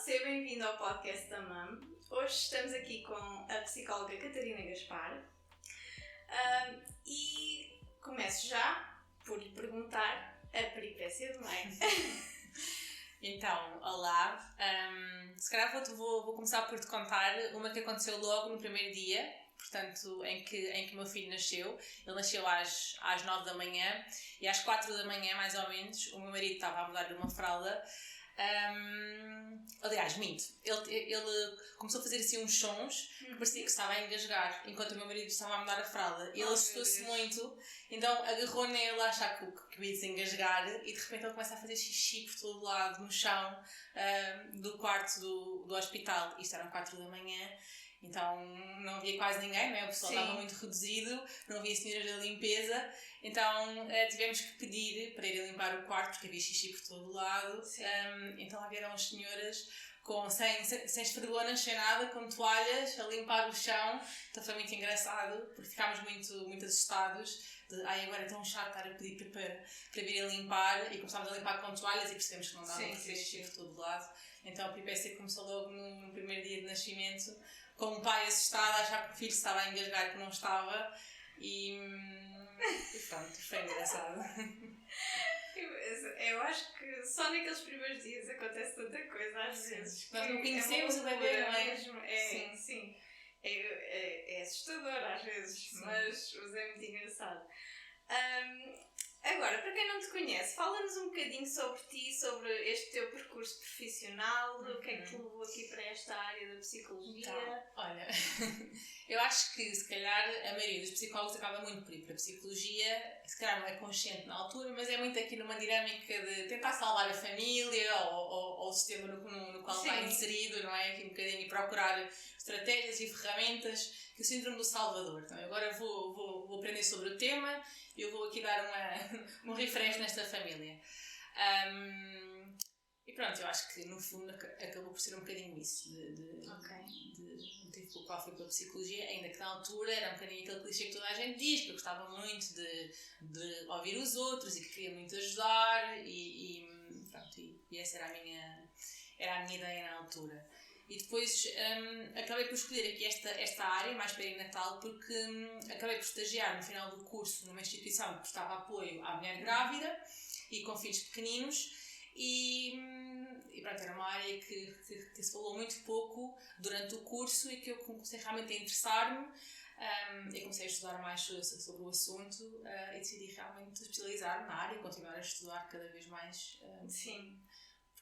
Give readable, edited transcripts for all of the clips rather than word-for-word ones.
seja bem-vindo ao podcast da MAM. Hoje estamos aqui com a psicóloga Catarina Gaspar e começo já por lhe perguntar a peripécia do meio. Então, olá. Se calhar vou começar por te contar uma que aconteceu logo no primeiro dia, portanto, em que o meu filho nasceu. Ele nasceu às 9 da manhã e às 4 da manhã, mais ou menos, o meu marido estava a mudar-lhe uma fralda. Aliás, minto. Ele começou a fazer assim uns sons que parecia que estava a engasgar enquanto o meu marido estava a mudar a fralda. Ele assustou-se muito, então agarrou nele a achar que o ia desengasgar e de repente ele começa a fazer xixi por todo lado no chão do quarto do hospital. Isto eram 4 da manhã. Então não havia quase ninguém, não é? O pessoal estava muito reduzido, não havia senhoras da limpeza, então tivemos que pedir para ir limpar o quarto porque havia xixi por todo o lado. Então lá vieram as senhoras sem esfregonas, sem nada, com toalhas, a limpar o chão. Então foi muito engraçado, porque ficámos muito assustados. Agora é tão chato estar a pedir para vir a limpar, e começámos a limpar com toalhas e percebemos que não dava para fazer xixi por todo o lado. Então a peripécia começou logo no primeiro dia de nascimento, com um pai assustado a achar que o filho estava a engasgar, que não estava, e pronto, foi engraçado. Eu acho que só naqueles primeiros dias acontece tanta coisa às vezes. Nós não conhecemos o bebê, não é? Sim. É assustador às vezes, mas é muito engraçado. Agora, para quem não te conhece, fala-nos um bocadinho sobre ti, sobre este teu percurso profissional, o que é que te levou aqui para esta área da psicologia? Então, olha, eu acho que se calhar a maioria dos psicólogos acaba muito por ir para a psicologia, se calhar não é consciente na altura, mas é muito aqui numa dinâmica de tentar salvar a família ou o sistema no qual está inserido, não é? Aqui um bocadinho, e procurar estratégias e ferramentas, que o síndrome do Salvador. Então agora vou aprender sobre o tema e eu vou aqui dar um refresh nesta família. E pronto, eu acho que no fundo acabou por ser um bocadinho isso, de motivo pelo qual fui para a psicologia, ainda que na altura era um bocadinho aquele clichê que toda a gente diz, que eu gostava muito de ouvir os outros e que queria muito ajudar, e essa era a minha ideia na altura. E depois acabei por escolher aqui esta área, mais perinatal, porque acabei por estagiar no final do curso numa instituição que prestava apoio à mulher grávida e com filhos pequeninos, e pronto, era uma área que se falou muito pouco durante o curso e que eu comecei realmente a interessar-me, e comecei a estudar mais sobre o assunto, e decidi realmente especializar-me na área e continuar a estudar cada vez mais.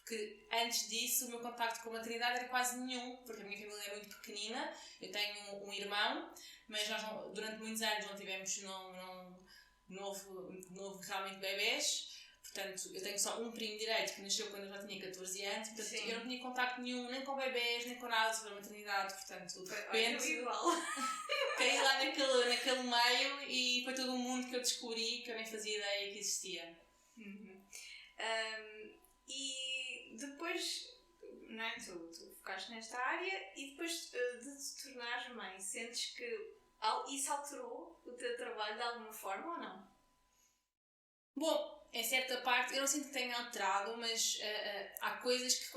Porque antes disso o meu contacto com a maternidade era quase nenhum, porque a minha família é muito pequenina. Eu tenho um irmão, mas nós durante muitos anos não tivemos não houve realmente bebés. Portanto, eu tenho só um primo direito que nasceu quando eu já tinha 14 anos, portanto eu não tinha contacto nenhum, nem com bebés, nem com nada sobre a maternidade, portanto, de repente caí lá naquele meio e foi todo um mundo que eu descobri que eu nem fazia ideia que existia. E depois, não é, tu focaste nesta área e depois de te tornares mãe, sentes que isso alterou o teu trabalho de alguma forma ou não? Bom, em certa parte eu não sinto que tenha alterado, mas há coisas que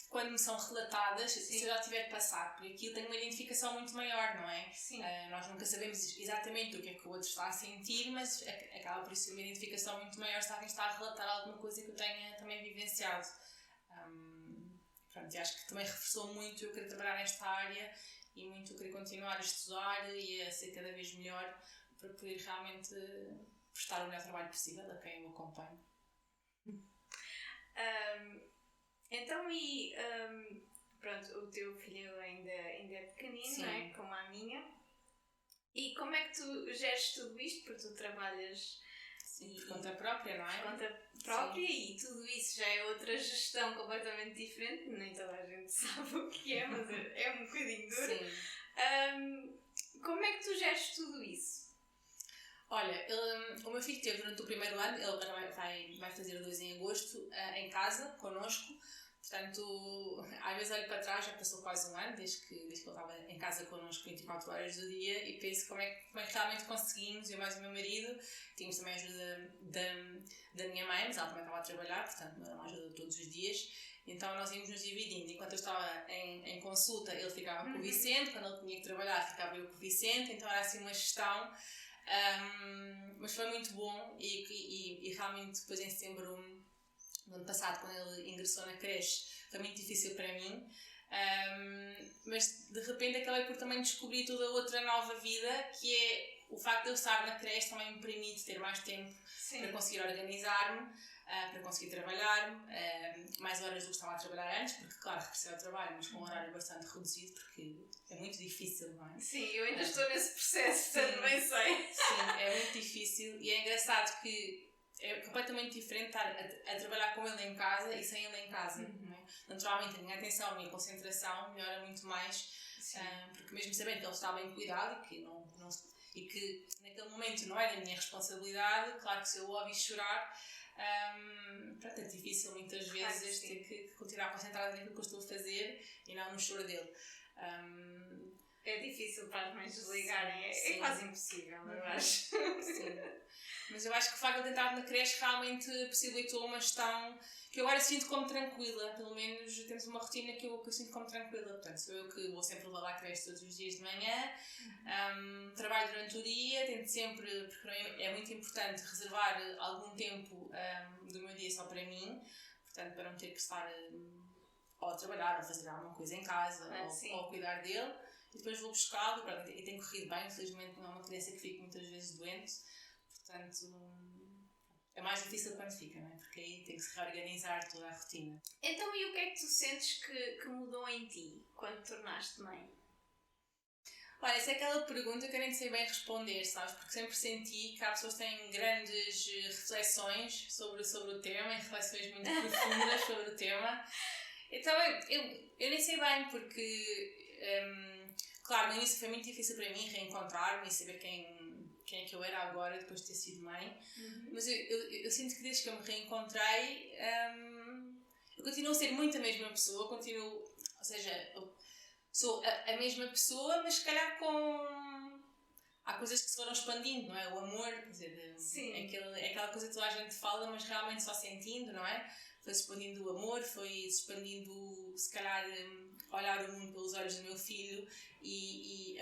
quando me são relatadas, se eu já tiver de passar por aquilo, tenho uma identificação muito maior, não é? Nós nunca sabemos exatamente o que é que o outro está a sentir, mas acaba por ser uma identificação muito maior se alguém está a relatar alguma coisa que eu tenha também vivenciado. E acho que também reforçou muito eu querer trabalhar nesta área e muito eu querer continuar a estudar e a ser cada vez melhor para poder realmente prestar o melhor trabalho possível a quem eu acompanho. Então, pronto, o teu filho ainda é pequenino, não é? Como a minha. E como é que tu geres tudo isto? Porque tu trabalhas por conta própria, não é? Por conta própria, e tudo isso já é outra gestão completamente diferente. Nem toda a gente sabe o que é, mas é um bocadinho duro. Como é que tu geres tudo isso? Olha, o meu filho teve durante o primeiro ano, ele vai fazer 2 em agosto, em casa, connosco. Portanto, às vezes olho para trás, já passou quase um ano, desde que ele estava em casa connosco 24 horas do dia, e penso como é que realmente conseguimos, eu mais o meu marido. Tínhamos também a ajuda da minha mãe, mas ela também estava a trabalhar, portanto não era uma ajuda todos os dias. Então nós íamos nos dividindo. Enquanto eu estava em consulta, ele ficava com o Vicente, quando ele tinha que trabalhar, ficava eu com o Vicente, então era assim uma gestão. Mas foi muito bom e realmente depois em setembro do ano passado, quando ele ingressou na creche, foi muito difícil para mim. Mas de repente acabei por também descobrir toda outra nova vida, que é o facto de eu estar na creche também me permite ter mais tempo para conseguir organizar-me, para conseguir trabalhar mais horas do que estava a trabalhar antes, porque claro, regressei ao trabalho, mas com um horário bastante reduzido, porque é muito difícil, não é? Sim, eu ainda estou nesse processo, também sei. Sim, é muito difícil e é engraçado que é completamente diferente estar a trabalhar com ele em casa e sem ele em casa. Não é? Naturalmente a minha atenção, a minha concentração melhora muito mais, porque mesmo sabendo que ele está bem cuidado e que naquele momento não é da minha responsabilidade, claro que se eu o ouvi chorar, é difícil muitas vezes ter que continuar concentrada naquilo que eu estou a fazer e não no choro dele. É difícil para as mães desligarem, é quase impossível, eu acho. Sim. Mas eu acho que o facto de entrar na creche realmente possibilitou uma gestão que eu agora sinto como tranquila. Pelo menos temos uma rotina que eu sinto como tranquila. Portanto, sou eu que vou sempre levar à creche todos os dias de manhã. Trabalho durante o dia, tento sempre, porque é muito importante reservar algum tempo do meu dia só para mim. Portanto, para não ter que estar ou a trabalhar, ou a fazer alguma coisa em casa, ou a cuidar dele. E depois vou buscá-lo e tem corrido bem. Infelizmente não é uma criança que fica muitas vezes doente. Portanto, é mais difícil quando fica, não é? Porque aí tem que se reorganizar toda a rotina. Então, e o que é que tu sentes que mudou em ti quando te tornaste mãe? Olha, essa é aquela pergunta que eu nem sei bem responder, sabes? Porque sempre senti que há pessoas que têm grandes reflexões sobre o tema e reflexões muito profundas sobre o tema. Então, eu nem sei bem, porque, claro, no início foi muito difícil para mim reencontrar-me e saber quem é que eu era agora, depois de ter sido mãe. Mas eu sinto que desde que eu me reencontrei, eu continuo a ser muito a mesma pessoa, ou seja, eu sou a mesma pessoa, mas se calhar há coisas que se foram expandindo, não é? O amor, quer dizer, é aquela coisa que toda a gente fala, mas realmente só sentindo, não é? Foi-se expandindo o amor, foi-se expandindo, se calhar, olhar o mundo pelos olhos do meu filho e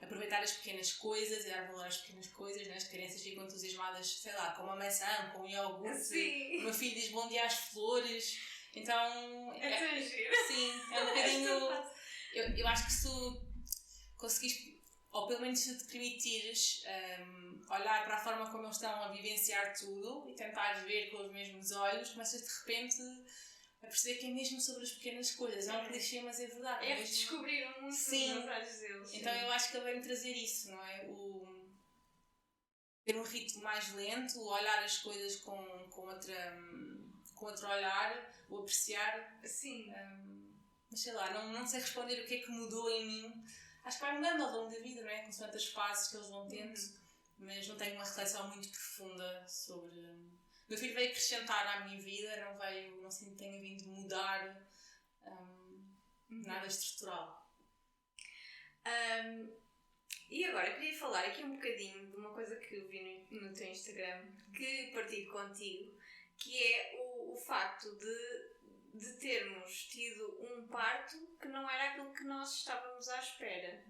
aproveitar as pequenas coisas e dar valor às pequenas coisas, né? As crianças ficam entusiasmadas, sei lá, com uma maçã, com um iogurte. O meu filho diz bom dia às flores. Então... É tão giro. Sim, é um bocadinho... Eu acho que se tu conseguires, ou pelo menos se te permitires olhar para a forma como eles estão a vivenciar tudo e tentar ver com os mesmos olhos, começas de repente a perceber que é mesmo sobre as pequenas coisas. É um clichê, mas é verdade. É descobrir o mundo nos olhos deles. Então eu acho que ele vem trazer isso, não é? Ter um ritmo mais lento, olhar as coisas com outro olhar, o apreciar. Sim. Mas sei lá, não sei responder o que é que mudou em mim. Acho que vai mudando ao longo da vida, não é? Com tantas fases que eles vão tendo. Mas não tenho uma reflexão muito profunda sobre... O meu filho veio acrescentar à minha vida, não sinto que tenha vindo mudar nada estrutural. E agora queria falar aqui um bocadinho de uma coisa que eu vi no teu Instagram, que partilho contigo, que é o facto de termos tido um parto que não era aquilo que nós estávamos à espera.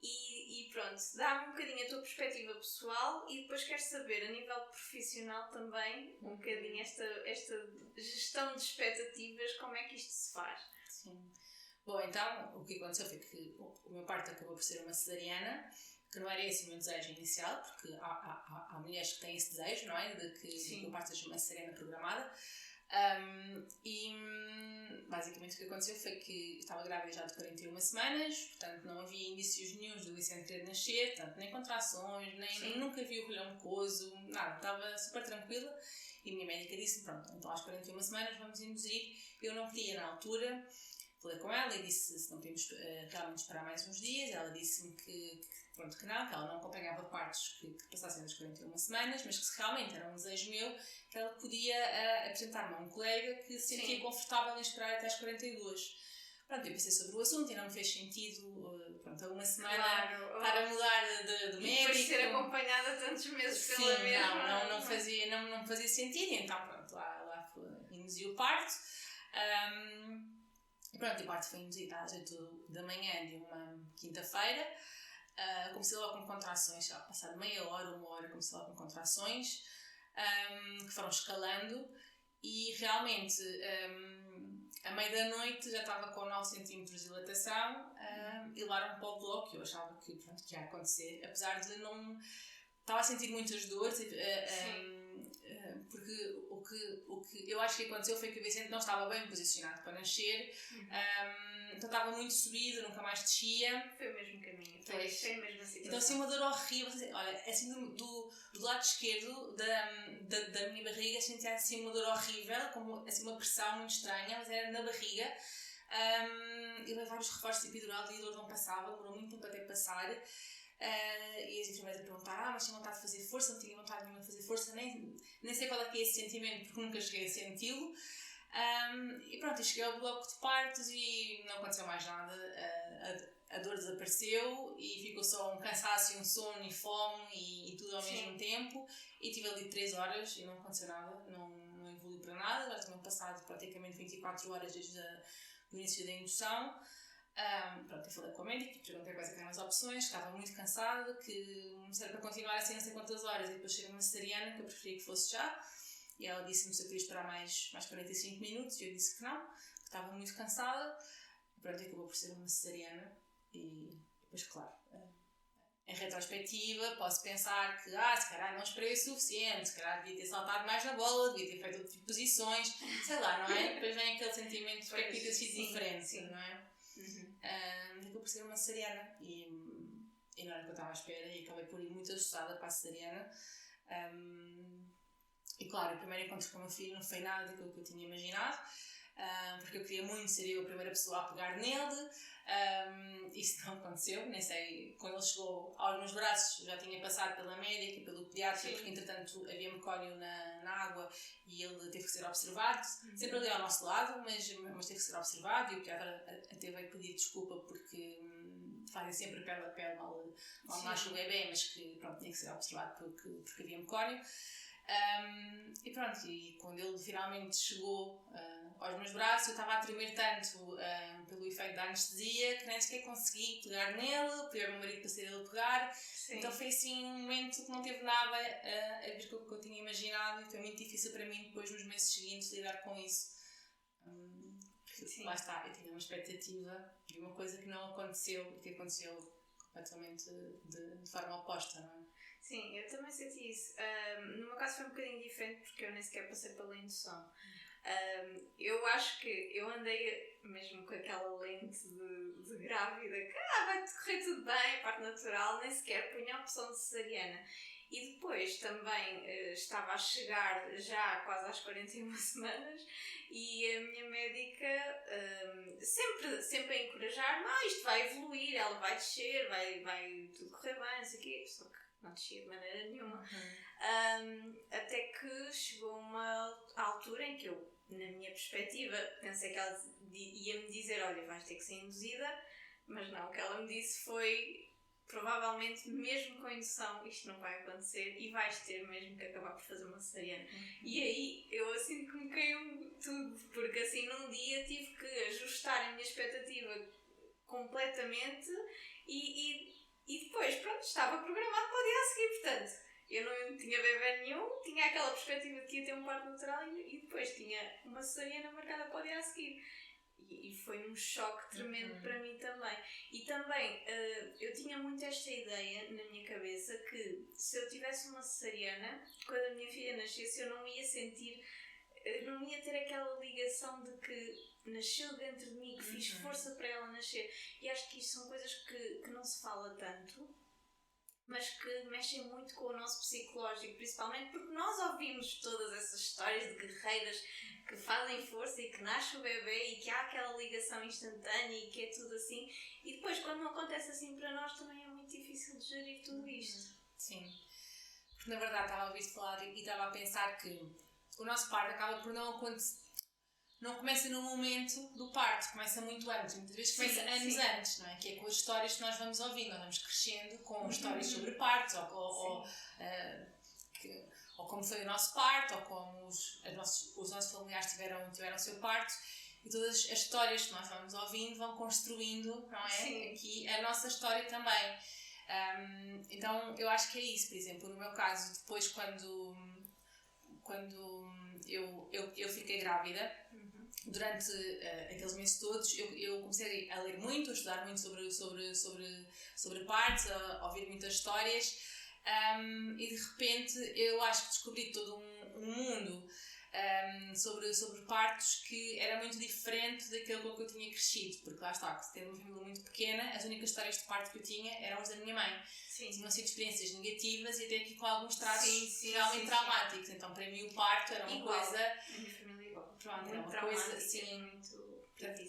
E pronto, dá-me um bocadinho a tua perspectiva pessoal e depois quero saber a nível profissional também um bocadinho esta gestão de expectativas, como é que isto se faz. Sim. Bom, então o que aconteceu foi que o meu parto acabou por ser uma cesariana, que não era esse o meu desejo inicial, porque há mulheres que têm esse desejo, não é? De que o parto seja uma cesariana programada. E basicamente o que aconteceu foi que estava grávida já de 41 semanas, portanto não havia indícios nenhuns do Vicente querer nascer, portanto nem contrações, nem nunca vi o colhão mucoso, nada, estava super tranquila. E a minha médica disse: pronto, então às 41 semanas vamos induzir. Eu não queria na altura, falei com ela e disse se não podíamos realmente esperar mais uns dias. Ela disse-me que ela não acompanhava partos que passassem das 41 semanas, mas que se realmente era um desejo meu, que ela podia apresentar-me a um colega que se sentia confortável em esperar até às 42. Pronto, eu pensei sobre o assunto e não me fez sentido, a uma semana estar a mudar de médico. E depois ser acompanhada tantos meses pela mesma. Não fazia sentido, então pronto, lá induzi o parto. Pronto, e parte foi induzida às 8 da manhã de uma quinta-feira. Comecei logo com contrações, já passado meia hora, uma hora, comecei logo com contrações que foram escalando e realmente à meia da noite já estava com 9 cm de dilatação e levaram-me para o bloco. Eu achava que, pronto, que ia acontecer, apesar de não... Estava a sentir muitas dores, porque o que eu acho que aconteceu foi que o Vicente não estava bem posicionado para nascer, então estava muito subido, nunca mais descia. Foi o mesmo caminho, foi a mesma situação. Então assim uma dor horrível, olha, assim do lado esquerdo da minha barriga sentia assim uma dor horrível, como assim uma pressão muito estranha, mas era na barriga. Eu levei vários reforços de epidural e a dor não passava, demorou muito tempo até passar. E as enfermeiras a perguntar, mas tinha vontade de fazer força, não tinha vontade nenhuma de fazer força, nem sei qual é que é esse sentimento, porque nunca cheguei a senti-lo. E pronto, cheguei ao bloco de partos e não aconteceu mais nada, a dor desapareceu e ficou só um cansaço e um sono e fome e tudo ao mesmo tempo, e tive ali 3 horas e não aconteceu nada, não evoluiu para nada. Já tinham passado praticamente 24 horas desde o início da indução. Pronto, eu falei com a médica e perguntei quais eram as opções, estava muito cansada, que se era para continuar assim não sei quantas horas e depois ser uma cesariana, que eu preferia que fosse já, e ela disse-me se eu queria esperar mais 45 minutos e eu disse que não, que estava muito cansada. Pronto, acabou por ser uma cesariana e depois, claro, em retrospectiva posso pensar que se calhar não esperei o suficiente, se calhar devia ter saltado mais na bola, devia ter feito outro tipo de posições, sei lá, não é? Depois vem aquele sentimento de que podia ter sido diferente, não é? Acabou por ser uma cesariana e não era o que eu estava à espera e acabei por ir muito assustada para a cesariana. E claro, o primeiro encontro com o meu filho não foi nada daquilo que eu tinha imaginado, porque eu queria muito ser eu a primeira pessoa a pegar nele. Isso não aconteceu, nem sei, quando ele chegou aos meus braços já tinha passado pela médica e pelo pediatra, porque entretanto havia mecólio na água e ele teve que ser observado, sempre ali ao nosso lado, mas teve que ser observado, e o pediatra até veio pedir desculpa porque fazem sempre pele a pele, mal nasce o bebê, mas que pronto, tinha que ser observado porque havia mecólio. E pronto, e quando ele finalmente chegou aos meus braços, eu estava a tremer tanto pelo efeito da anestesia que nem sequer consegui pegar nele, pedir ao meu marido para ser ele a pegar. Então foi assim um momento que não teve nada a ver com o que eu tinha imaginado, e foi muito difícil para mim depois nos meses seguintes lidar com isso. Porque lá está, eu tinha uma expectativa de uma coisa que não aconteceu e que aconteceu completamente de forma oposta, não é? Sim, eu também senti isso. No meu caso foi um bocadinho diferente porque eu nem sequer passei pela indução. Eu acho que eu andei mesmo com aquela lente de grávida que vai correr tudo bem, parte natural, nem sequer punha a opção de cesariana. E depois também estava a chegar já quase às 41 semanas e a minha médica sempre a encorajar-me, isto vai evoluir, ela vai descer, vai tudo correr bem, não sei o quê, só que não descia de maneira nenhuma. Até que chegou uma altura em que eu, na minha perspectiva, pensei que ela ia-me dizer, olha, vais ter que ser induzida, mas não, o que ela me disse foi, provavelmente, mesmo com a indução, isto não vai acontecer e vais ter mesmo que acabar por fazer uma cesariana. E aí, eu assim que me caiu tudo, porque assim num dia tive que ajustar a minha expectativa completamente e depois, pronto, estava programado para o dia a seguir, portanto, eu não tinha bebê nenhum, tinha aquela perspectiva de que ia ter um parto natural e depois tinha uma cesariana marcada para o dia a seguir. E foi um choque tremendo para mim também. E também, eu tinha muito esta ideia na minha cabeça que se eu tivesse uma cesariana, quando a minha filha nascesse, eu não ia sentir, não ia ter aquela ligação de que nasceu dentro de mim, que fiz força para ela nascer. E acho que isto são coisas que não se fala tanto, mas que mexem muito com o nosso psicológico, principalmente porque nós ouvimos todas essas histórias de guerreiras que fazem força e que nasce o bebê e que há aquela ligação instantânea e que é tudo assim, e depois quando não acontece assim para nós também é muito difícil de gerir tudo isto. Sim, porque na verdade estava a ouvir-te falar e estava a pensar que o nosso parto acaba por não acontecer. Não começa no momento do parto, começa muito antes, muitas vezes começa anos antes, não é? Que é com as histórias que nós vamos ouvindo, nós vamos crescendo com histórias sobre partos ou ou como foi o nosso parto, ou como os nossos familiares tiveram o seu parto, e todas as histórias que nós vamos ouvindo vão construindo, não é? Sim. Aqui a nossa história também. Então eu acho que é isso. Por exemplo, no meu caso, depois quando eu fiquei grávida, durante aqueles meses todos, eu comecei a ler muito, a estudar muito sobre partos, a ouvir muitas histórias, e de repente eu acho que descobri todo um mundo sobre partos que era muito diferente daquele com que eu tinha crescido, porque lá está, tendo uma família muito pequena, as únicas histórias de parto que eu tinha eram as da minha mãe. Sim. Tinham sido experiências negativas e até aqui com alguns traços realmente traumáticos. Então para mim o parto era uma coisa... A minha família é igual. Pronto, muito era uma coisa assim... Muito...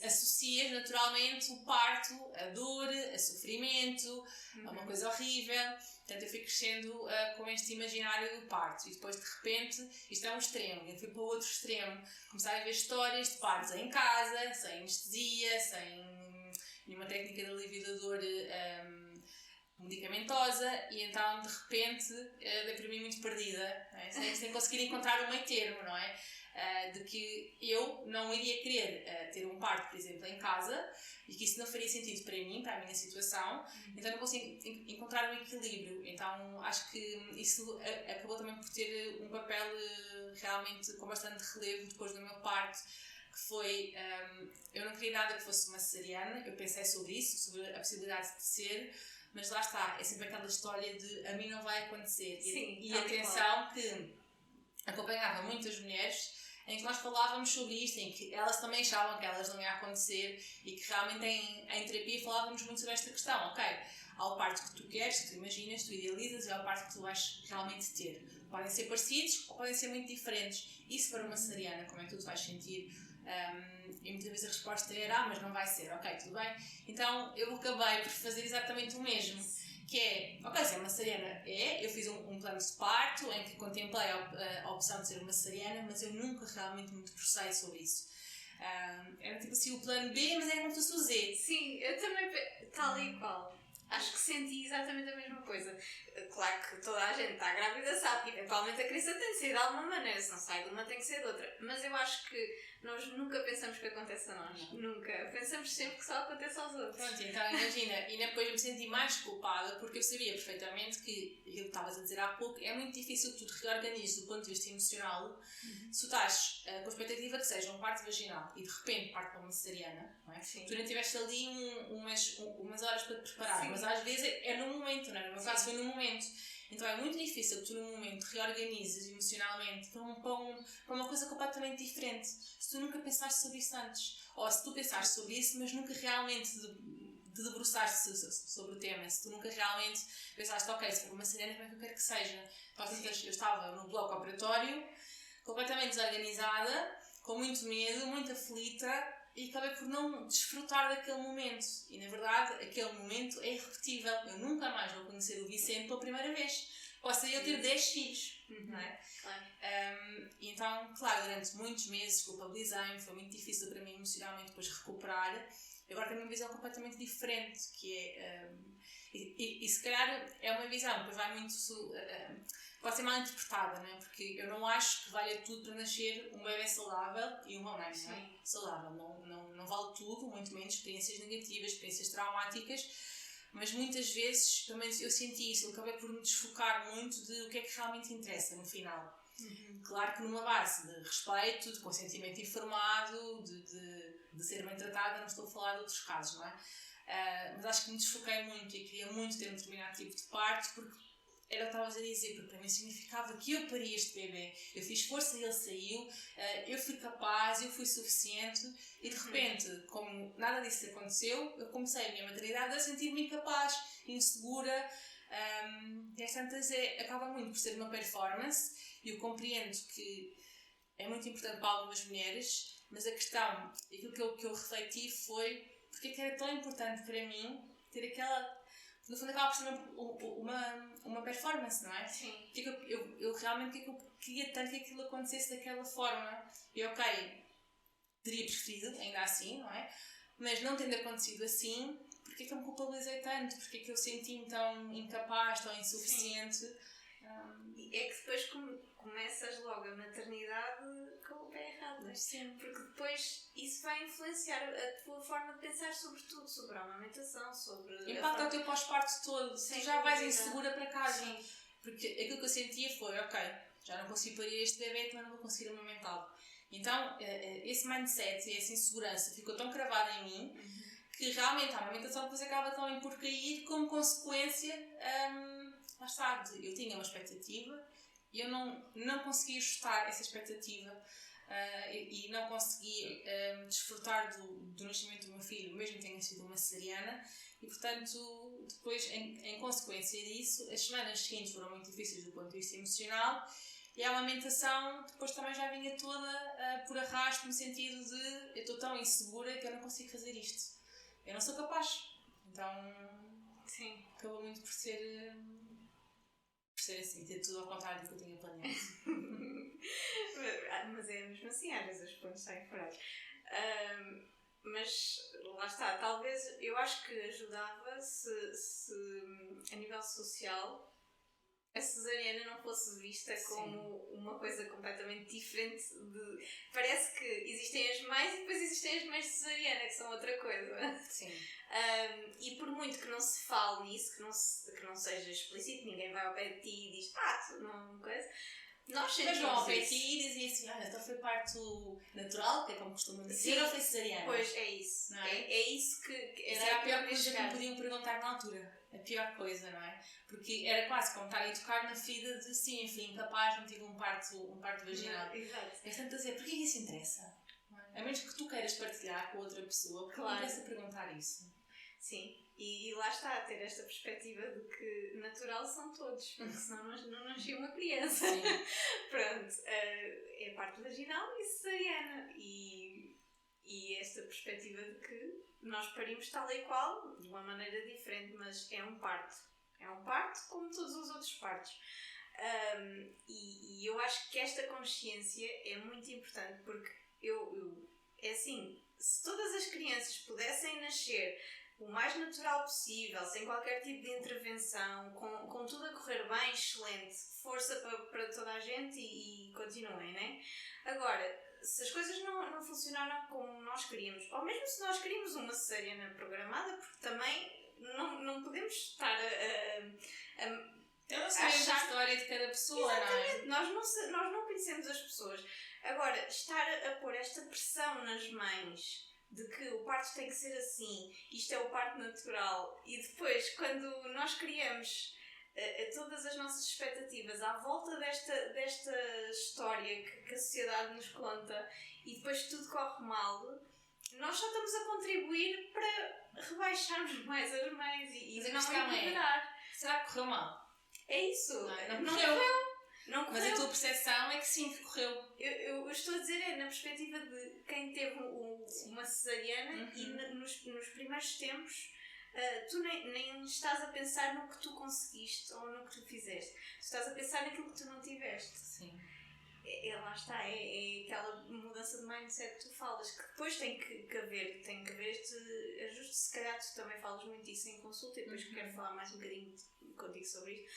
Associas naturalmente o parto, a dor, a sofrimento, a uma coisa horrível. Portanto, eu fui crescendo com este imaginário do parto e depois de repente isto é um extremo, eu fui para o outro extremo, comecei a ver histórias de partos em casa, sem anestesia, sem nenhuma técnica de alívio da dor medicamentosa, e então de repente dei para mim muito perdida, não é? sem conseguir encontrar um meio termo, não é? De que eu não iria querer ter um parto, por exemplo, em casa, e que isso não faria sentido para mim, para a minha situação, então não consigo encontrar um equilíbrio. Então acho que isso acabou também por ter um papel realmente com bastante relevo depois do meu parto, que foi, eu não queria nada que fosse uma cesariana, eu pensei sobre isso, sobre a possibilidade de ser, mas lá está, é sempre aquela história de a mim não vai acontecer. Sim, e atenção que acompanhava muitas mulheres em que nós falávamos sobre isto, em que elas também achavam que elas não ia acontecer e que realmente em terapia falávamos muito sobre esta questão. Ok, há o parto que tu queres, que tu imaginas, tu idealizas, e há o parto que tu vais realmente ter. Podem ser parecidos ou podem ser muito diferentes. Isso para uma cesariana, como é que tu te vais sentir? E muitas vezes a resposta era, mas não vai ser. Ok, tudo bem. Então eu acabei por fazer exatamente o mesmo. Que é, ok, se é uma cesariana, eu fiz um plano de parto em que contemplei a opção de ser uma cesariana, mas eu nunca realmente me debrucei sobre isso. Era tipo assim o plano B, mas era como se fosse o Z. Sim, eu também, tal e qual. Acho que senti exatamente a mesma coisa. Claro que toda a gente está grávida sabe que eventualmente a criança tem de ser de alguma maneira, se não sai de uma tem que ser de outra. Mas eu acho que nós nunca pensamos que acontece a nós. Nunca. Pensamos sempre que só acontece aos outros. Pronto, então imagina, e depois eu me senti mais culpada porque eu sabia perfeitamente que, aquilo que estavas a dizer há pouco, é muito difícil que tu te reorganizes do ponto de vista emocional se tu estás com a expectativa que seja um parto vaginal e de repente parte para uma cesariana, não é? Sim. Tu não tiveste ali umas horas para te preparar, mas às vezes é no momento, não é? No meu caso foi no momento. Então é muito difícil que tu no momento reorganizes emocionalmente para uma coisa completamente diferente. Se tu nunca pensaste sobre isso antes, ou se tu pensaste sobre isso, mas nunca realmente te debruçaste sobre o tema, se tu nunca realmente pensaste, ok, se for uma cesariana, como é que eu quero que seja? Então, eu estava no bloco operatório, completamente desorganizada, com muito medo, muito aflita, e acabei por não desfrutar daquele momento. E na verdade, aquele momento é irrepetível. Eu nunca mais vou conhecer o Vicente pela primeira vez. Posso eu ter 10 filhos, não é? Claro. Então, claro, durante muitos meses culpabilizei-me, foi muito difícil para mim emocionalmente depois recuperar. Agora tenho uma visão completamente diferente, que é... E se calhar é uma visão, depois vai muito... pode ser mal interpretada, não é? Porque eu não acho que valha tudo para nascer um bebê saudável e uma mãe, não é? Saudável. Não vale tudo, muito menos experiências negativas, experiências traumáticas, mas muitas vezes, pelo menos eu senti isso, eu acabei por me desfocar muito de o que é que realmente interessa no final. Claro que numa base de respeito, de consentimento informado, de ser bem tratada, não estou a falar de outros casos, não é? Mas acho que me desfoquei muito e queria muito ter um determinado tipo de parto, porque era o que estavas a dizer, porque para mim significava que eu paria este bebê, eu fiz força e ele saiu, eu fui capaz, eu fui suficiente, e de repente, como nada disso aconteceu, eu comecei a minha maternidade a sentir-me incapaz, insegura, e às tantas acaba muito por ser uma performance, e eu compreendo que é muito importante para algumas mulheres, mas a questão, aquilo que eu refleti foi porque é que era tão importante para mim ter aquela... No fundo acaba por ser uma performance, não é? Sim. Porque eu realmente eu queria tanto que aquilo acontecesse daquela forma. E ok, teria preferido, ainda assim, não é? Mas não tendo acontecido assim, porque é que eu me culpabilizei tanto? Porque é que eu senti-me tão incapaz, tão insuficiente? é que depois começas logo a maternidade com o pé errado, não é? Sim. Porque depois isso vai influenciar a tua forma de pensar sobre tudo, sobre a amamentação, sobre... Impacta o teu pós-parto todo. Tu já vais insegura para casa. Sim. Porque aquilo que eu sentia foi, ok, já não consigo parir este bebê, mas não vou conseguir amamentá-lo. Então, esse mindset e essa insegurança ficou tão cravada em mim que realmente a amamentação depois acaba também por cair como consequência, lá está, eu tinha uma expectativa e eu não consegui ajustar essa expectativa e não consegui desfrutar do nascimento do meu filho, mesmo que tenha sido uma cesariana, e portanto, depois, em consequência disso, as semanas seguintes foram muito difíceis do ponto de vista emocional. E a amamentação depois também já vinha toda por arrasto, no sentido de eu estou tão insegura que eu não consigo fazer isto. Eu não sou capaz. Então, sim, acabou muito por ser assim, ter tudo ao contrário do que eu tinha planeado. Mas é mesmo assim, às vezes os pontos saem fora. Mas lá está, talvez eu acho que ajudava se a nível social a cesariana não fosse vista como uma coisa completamente diferente de... Parece que existem as mães e depois existem as mães de cesariana, que são outra coisa. Sim. E por muito que não se fale nisso, que não seja explícito, ninguém vai ao pé de ti e diz tu não coisa. Nós sentimos mas vão ao pé de ti e dizem assim, olha, então foi parto natural, que é como costumam dizer, ou foi cesariana? Pois, é isso. Não é? É isso que era a pior coisa que me podiam perguntar na altura. A pior coisa, não é? Porque era quase como estar a tocar na ferida de sim, enfim, capaz, não tive um parto vaginal. Exato. É tanto a dizer, porquê isso interessa? A menos que tu queiras partilhar com outra pessoa, porque não interessa perguntar isso. Sim, e lá está, a ter esta perspectiva de que natural são todos, porque senão não nascia uma criança. Sim. Pronto, é parto vaginal e cesariana. E esta perspectiva de que nós parimos tal e qual, de uma maneira diferente, mas é um parto. É um parto como todos os outros partos. E eu acho que esta consciência é muito importante, porque é assim, se todas as crianças pudessem nascer o mais natural possível, sem qualquer tipo de intervenção, com tudo a correr bem, excelente, força para toda a gente e continuem, né? Agora, se as coisas não funcionaram como nós queríamos, ou mesmo se nós queríamos uma cesariana programada, porque também não podemos estar eu não sei a história de cada pessoa. Exatamente. Não é? Nós não conhecemos as pessoas. Agora, estar a pôr esta pressão nas mães de que o parto tem que ser assim, isto é o parto natural, e depois, quando nós criamos todas as nossas expectativas à volta desta história que a sociedade nos conta, e depois tudo corre mal, nós só estamos a contribuir para rebaixarmos mais as mães e não empoderar. Será que correu mal? É isso. Não correu. Não correu. Mas a tua percepção é que sim, que correu. Eu estou a dizer na perspectiva de quem teve uma cesariana e nos primeiros tempos tu nem estás a pensar no que tu conseguiste ou no que tu fizeste. Tu estás a pensar naquilo que tu não tiveste. Sim. Lá está, é aquela mudança de mindset que tu falas, que depois tem que haver este ajuste. Se calhar tu também falas muito disso em consulta e depois quero falar mais um bocadinho contigo sobre isto.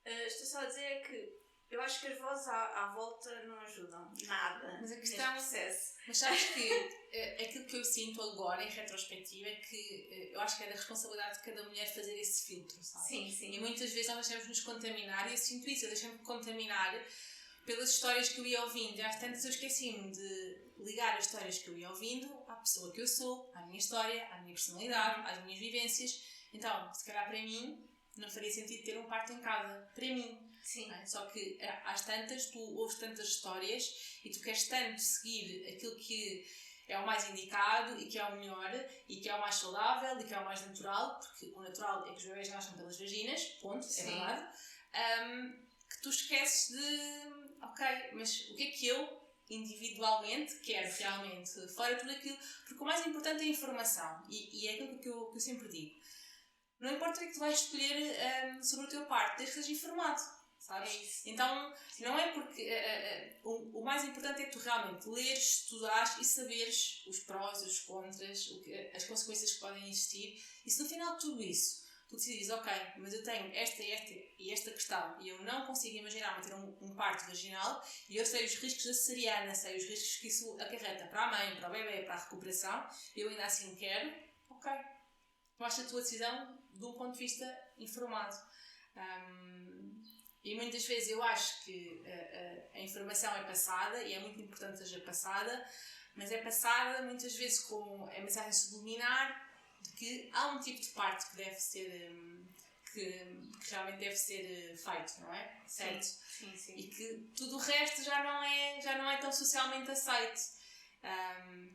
Estou só a dizer é que eu acho que as vozes à volta não ajudam nada. Mas a questão, processo. Mas sabes que aquilo que eu sinto agora em retrospectiva é que eu acho que é da responsabilidade de cada mulher fazer esse filtro, sabe? Sim. E muitas vezes nós deixamos-nos contaminar, e eu sinto isso, eu deixei-me contaminar pelas histórias que eu ia ouvindo. E às tantas eu esqueci-me de ligar as histórias que eu ia ouvindo à pessoa que eu sou, à minha história, à minha personalidade, às minhas vivências. Então, se calhar para mim não faria sentido ter um parto em casa, para mim. Sim. É? Só que às tantas tu ouves tantas histórias e tu queres tanto seguir aquilo que é o mais indicado e que é o melhor e que é o mais saudável e que é o mais natural, porque o natural é que os bebês nascem pelas vaginas, ponto, é verdade, que tu esqueces de, ok, mas o que é que eu individualmente quero realmente, fora tudo aquilo, porque o mais importante é a informação e é aquilo que eu sempre digo. Não importa o que tu vais escolher sobre o teu parto, desde que sejas informado, sabes? Então, não é porque... o mais importante é que tu realmente leres, estudares e saberes os prós, os contras, as consequências que podem existir. E se no final de tudo isso, tu decides, ok, mas eu tenho esta e esta questão e eu não consigo imaginar ter um parto vaginal e eu sei os riscos da cesariana, sei os riscos que isso acarreta para a mãe, para o bebê, para a recuperação, eu ainda assim quero, ok, tomaste a tua decisão de um ponto de vista informado. E muitas vezes eu acho que a informação é passada e é muito importante que seja passada, mas é passada muitas vezes com a mensagem subliminar de que há um tipo de parto que deve ser, que realmente deve ser feito, não é? Certo? Sim. E que tudo o resto já não é tão socialmente aceito.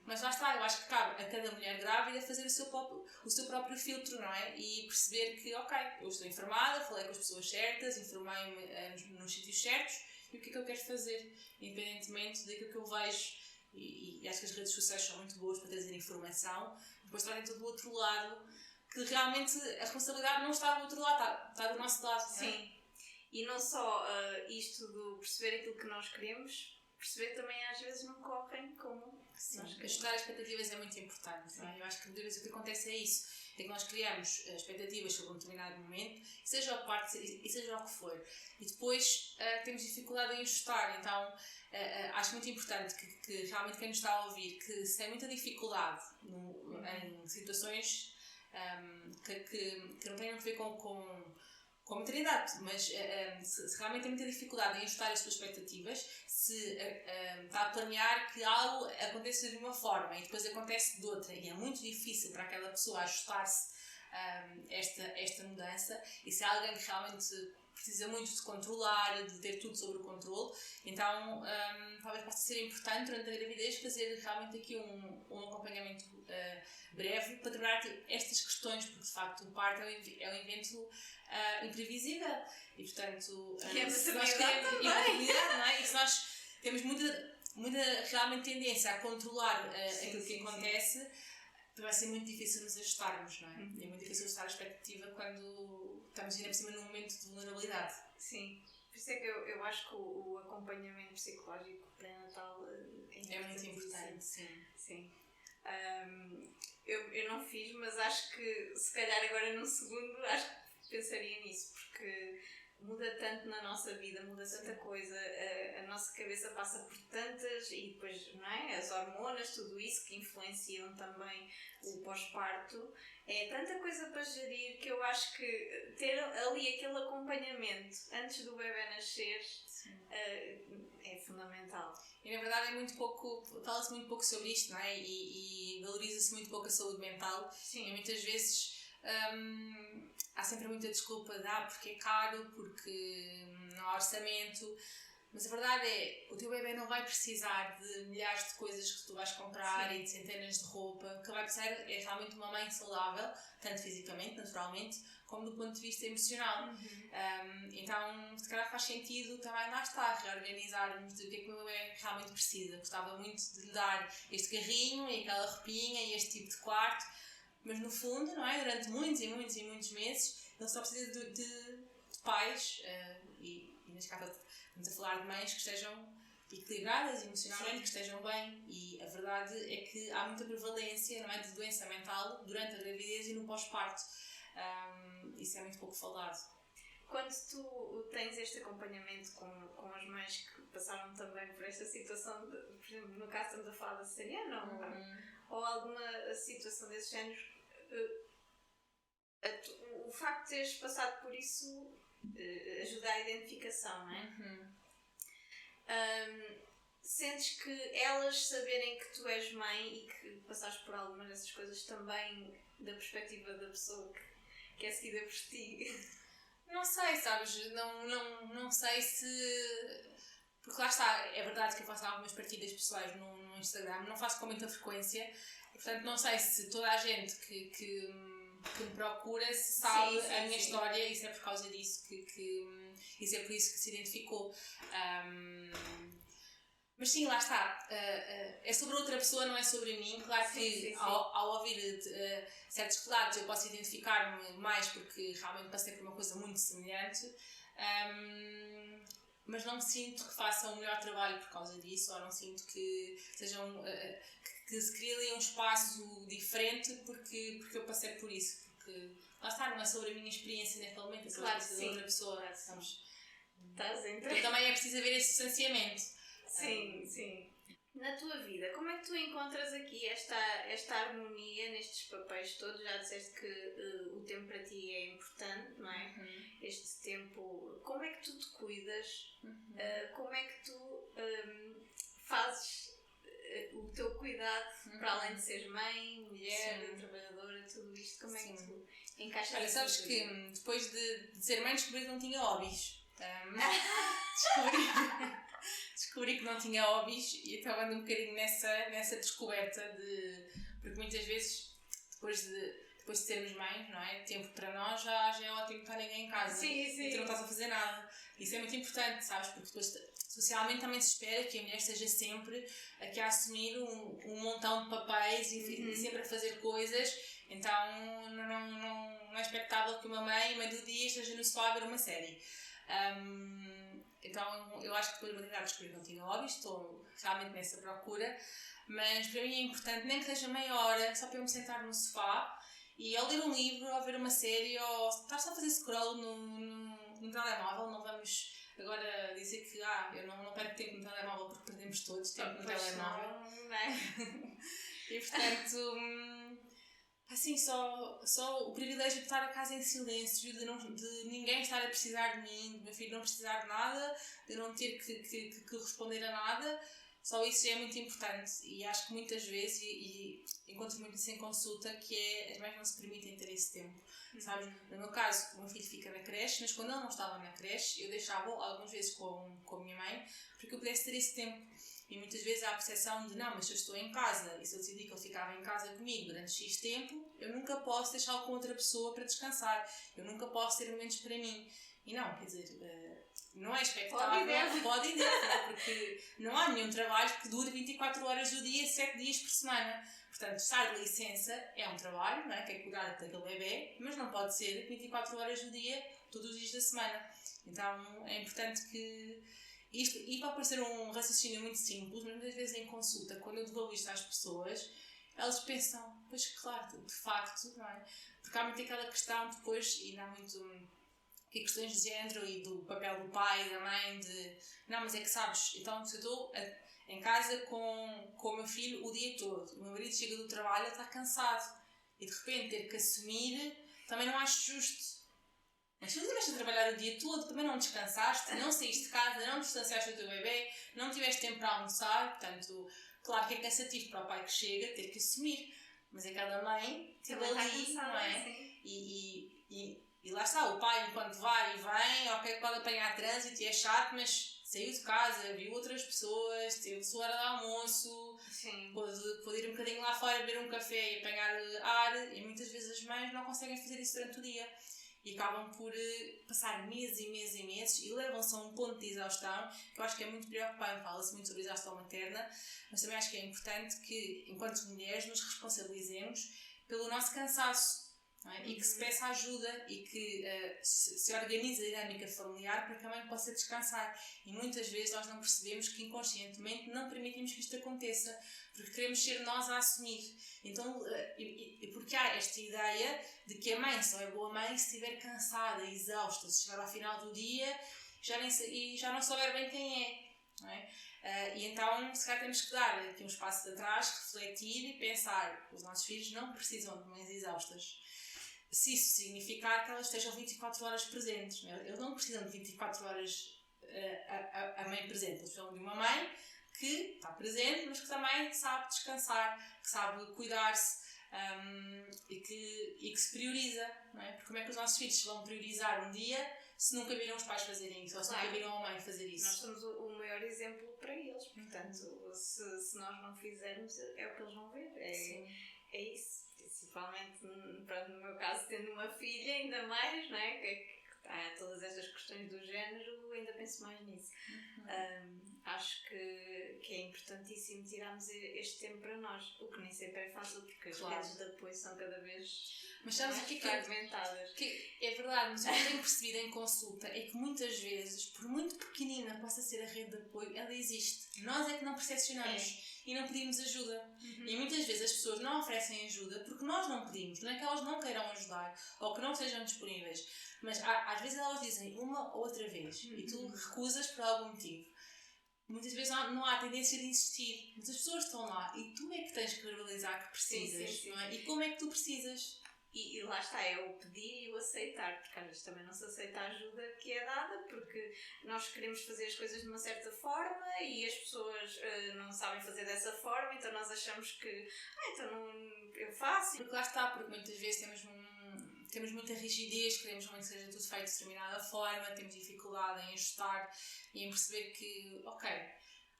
Mas lá está, eu acho que cabe a cada mulher grávida fazer o seu próprio filtro, não é? E perceber que, ok, eu estou informada, falei com as pessoas certas, informei-me nos sítios certos e o que é que eu quero fazer, independentemente daquilo que eu vejo. E acho que as redes sociais são muito boas para trazer informação, depois trazem todo o outro lado, que realmente a responsabilidade não está do outro lado, está do nosso lado. Sim, e não só isto de perceber aquilo que nós queremos, perceber também às vezes não correm como nós queremos. Ajustar as expectativas é muito importante. Não é? Eu acho que muitas vezes o que acontece é isso, é que nós criamos expectativas sobre um determinado momento, seja o parto e seja o que for, e depois temos dificuldade em ajustar. Então acho muito importante que realmente quem nos está a ouvir, que se tem muita dificuldade em situações que não tenham a ver com a maternidade, mas se realmente tem muita dificuldade em ajustar as suas expectativas, se está a planear que algo aconteça de uma forma e depois acontece de outra, e é muito difícil para aquela pessoa ajustar-se esta mudança, e se é alguém que realmente precisa muito de controlar, de ter tudo sob o controle, então talvez possa ser importante durante a gravidez fazer realmente aqui um acompanhamento breve para trabalhar estas questões, porque de facto o parto é um evento imprevisível e portanto se nós queremos não é? E se nós temos muita realmente tendência a controlar aquilo que acontece, vai ser muito difícil nos ajustarmos, não é? É muito difícil ajustar a expectativa quando estamos ainda por cima num momento de vulnerabilidade. Sim, por isso é que eu acho que o acompanhamento psicológico pré-natal é muito importante. Sim. Eu não fiz, mas acho que se calhar agora num segundo acho que pensaria nisso, porque muda tanto na nossa vida, muda tanta coisa, a nossa cabeça passa por tantas, e depois, não é? As hormonas, tudo isso que influenciam também o pós-parto, é tanta coisa para gerir que eu acho que ter ali aquele acompanhamento antes do bebê nascer é fundamental. E na verdade fala-se muito pouco sobre isto, não é? E valoriza-se muito pouco a saúde mental. Sim. E muitas vezes há sempre muita desculpa de porque é caro, porque não há orçamento, mas a verdade é o teu bebê não vai precisar de milhares de coisas que tu vais comprar e de centenas de roupa. O que vai precisar é realmente uma mãe saudável, tanto fisicamente, naturalmente, como do ponto de vista emocional. Então, se calhar faz sentido também, lá está, reorganizarmos de o que é que o meu bebê realmente precisa. Gostava muito de lhe dar este carrinho e aquela roupinha e este tipo de quarto, mas no fundo, não é? Durante muitos e muitos meses, ele só precisa de pais, e neste caso estamos a falar de mães que estejam equilibradas emocionalmente, que estejam bem, e a verdade é que há muita prevalência, não é, de doença mental durante a gravidez e no pós-parto. Isso é muito pouco falado. Quando tu tens este acompanhamento com as mães que passaram também por esta situação, por exemplo, no caso estamos a falar da cesariana ou alguma situação desse género, o facto de teres passado por isso ajuda à identificação, não é? Sentes que elas saberem que tu és mãe e que passaste por algumas dessas coisas também da perspectiva da pessoa que é seguida por ti? Não sei, sabes? Não sei se... Porque lá está, é verdade que eu faço algumas partilhas pessoais no Instagram, não faço com muita frequência, e, portanto não sei se toda a gente que me procura se sabe a minha história, e se é por causa disso e se é por isso que se identificou. Mas sim, lá está, é sobre outra pessoa, não é sobre mim. Claro que ao ouvir certos relatos eu posso identificar-me mais porque realmente passei por uma coisa muito semelhante, mas não sinto que façam o melhor trabalho por causa disso, ou não sinto que sejam que se crie ali um espaço diferente porque eu passei por isso, porque lá está, não é sobre a minha experiência naquele momento, é sobre claro, a experiência de outra pessoa. Também é preciso haver esse distanciamento. Sim. Na tua vida, como é que tu encontras aqui esta harmonia nestes papéis todos? Já disseste que o tempo para ti é importante, não é? Este tempo, como é que tu te cuidas? Como é que tu fazes o teu cuidado para além de seres mãe, mulher, trabalhadora, tudo isto? Como é que tu encaixas? Olha, sabes que depois de ser mãe descobri que não tinha hobbies. Descobri que não tinha hobbies e estava ando um bocadinho nessa descoberta porque muitas vezes depois de sermos mães, não é? Tempo para nós já é ótimo estar ninguém em casa e tu não estás a fazer nada. Isso é muito importante, sabes? Porque depois socialmente também se espera que a mulher esteja sempre aqui a assumir um montão de papéis e sempre a fazer coisas, então não é expectável que uma mãe do dia esteja no sofá a ver uma série. Então eu acho que depois da maternidade descobri que não tinha hobbies, estou realmente nessa procura, mas para mim é importante, nem que seja meia hora, só para eu me sentar no sofá e ou ler um livro, ou ver uma série, ou estar só a fazer scroll no telemóvel. Não vamos agora dizer que eu não perco tempo no telemóvel porque perdemos todos tempo no telemóvel. Não é? E portanto, assim, só o privilégio de estar a casa em silêncio, de ninguém estar a precisar de mim, do meu filho não precisar de nada, de não ter que responder a nada, só isso já é muito importante. E acho que muitas vezes, e encontro muito isso em consulta, que as mães não se permitem ter esse tempo. Sabes? No meu caso, o meu filho fica na creche, mas quando ele não estava na creche, eu deixava algumas vezes com a minha mãe, para que eu pudesse ter esse tempo. E muitas vezes há a percepção de, não, mas se eu estou em casa e se eu decidi que ele ficava em casa comigo durante X tempo, eu nunca posso deixá-lo com outra pessoa para descansar, eu nunca posso ter momentos para mim. E não, quer dizer, não é expectável, pode e deve, né? Porque não há nenhum trabalho que dure 24 horas do dia, 7 dias por semana. Portanto, estar de licença é um trabalho, não é? Que é cuidar daquele bebê, mas não pode ser 24 horas do dia, todos os dias da semana. Então é importante que e pode parecer um raciocínio muito simples, mas muitas vezes em consulta, quando eu devolvo isto às pessoas, elas pensam, pois claro, de facto, não é? Porque há muito aquela questão depois, e há muito que questões de género e do papel do pai e da mãe, não, mas é que sabes, então se eu estou em casa com o meu filho o dia todo, o meu marido chega do trabalho, ele está cansado, e de repente ter que assumir, também não acho justo. Mas se tu estiveste a trabalhar o dia todo, também não descansaste, não saíste de casa, não distanciaste do teu bebê, não tiveste tempo para almoçar, portanto, claro que é cansativo para o pai que chega ter que assumir, mas é cada mãe esteve ali, não é? E lá está, o pai enquanto vai e vem, ok, pode apanhar trânsito e é chato, mas saiu de casa, viu outras pessoas, teve sua hora de almoço, pode ir um bocadinho lá fora, beber um café e apanhar ar, e muitas vezes as mães não conseguem fazer isso durante o dia. E acabam por passar meses e meses e meses e levam-se a um ponto de exaustão que eu acho que é muito preocupante. Fala-se muito sobre exaustão materna, mas também acho que é importante que, enquanto mulheres, nos responsabilizemos pelo nosso cansaço, não é? E que se peça ajuda e que se organize a dinâmica familiar para que a mãe possa descansar. E muitas vezes nós não percebemos que inconscientemente não permitimos que isto aconteça, porque queremos ser nós a assumir. Então, porque há esta ideia de que a mãe só é boa mãe se estiver cansada, exausta, se chegar ao final do dia e já não souber bem quem é, não é? E então, se calhar temos que dar aqui um espaço de atrás, refletir e pensar que os nossos filhos não precisam de mães exaustas. Se isso significar que elas estejam 24 horas presentes, não é? Eles não precisam de 24 horas a mãe presente, eles precisam de uma mãe que está presente, mas que também sabe descansar, que sabe cuidar-se e que se prioriza, não é? Porque como é que os nossos filhos vão priorizar um dia se nunca viram os pais fazerem isso, ou se nunca viram a mãe fazer isso? Nós somos o maior exemplo para eles, portanto, se nós não fizermos, é o que eles vão ver, é isso. Principalmente, pronto, no meu caso, tendo uma filha, ainda mais, não é? Que há todas estas questões do género, ainda penso mais nisso. Acho que é importantíssimo tirarmos este tempo para nós, o que nem sempre é fácil, porque as redes de apoio são cada vez Mas sabes o que é fragmentadas. É verdade, mas o que eu tenho percebido em consulta é que muitas vezes, por muito pequenina que possa ser a rede de apoio, ela existe. Nós é que não percepcionamos e não pedimos ajuda. E muitas vezes as pessoas não oferecem ajuda porque nós não pedimos. Não é que elas não queiram ajudar ou que não estejam disponíveis. Mas às vezes elas dizem uma ou outra vez e tu recusas por algum motivo. Muitas vezes não há tendência de insistir. Mas as pessoas estão lá e tu é que tens que verbalizar que precisas. Sim. Não é? E como é que tu precisas? E lá está, é o pedir e o aceitar, porque às vezes também não se aceita a ajuda que é dada, porque nós queremos fazer as coisas de uma certa forma e as pessoas não sabem fazer dessa forma, então nós achamos que, então não, eu faço. Porque lá está, porque muitas vezes temos muita rigidez, queremos muito que seja tudo feito de determinada forma, temos dificuldade em ajustar e em perceber que, ok,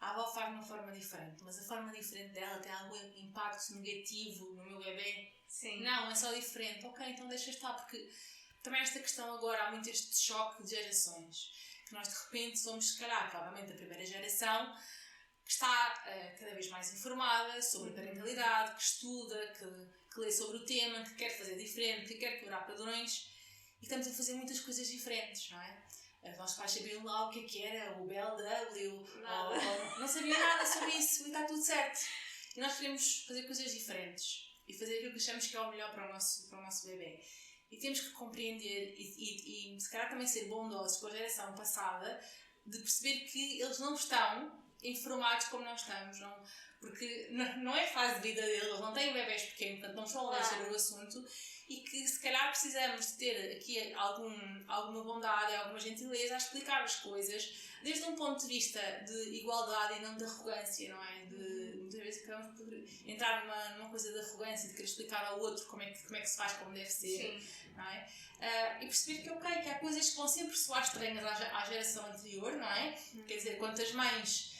a avó faz de uma forma diferente, mas a forma diferente dela tem algum impacto negativo no meu bebê? Sim. Não, é só diferente. Ok, então deixa estar, porque também esta questão agora, há muito este choque de gerações, que nós de repente somos, se calhar, provavelmente a primeira geração que está cada vez mais informada sobre a parentalidade, que estuda, que lê sobre o tema, que quer fazer diferente, que quer quebrar padrões, e estamos a fazer muitas coisas diferentes, não é? Os nossos pais sabiam lá o que era o BLW, ou não sabiam nada sobre isso, e está tudo certo. E nós queremos fazer coisas diferentes e fazer aquilo que achamos que é o melhor para o nosso bebê. E temos que compreender e se calhar também ser bondosos com a geração passada, de perceber que eles não estão informados como nós estamos, porque não é fase de vida deles, eles não têm bebés pequenos, portanto não estão a ler sobre o assunto, e que se calhar precisamos de ter aqui alguma bondade, alguma gentileza a explicar as coisas desde um ponto de vista de igualdade e não de arrogância, não é? Muitas vezes acabamos por entrar numa coisa de arrogância, de querer explicar ao outro como é que se faz, como deve ser. Sim. Não é? E perceber que ok, que há coisas que vão sempre soar estranhas à geração anterior, não é? Quer dizer, quantas mães,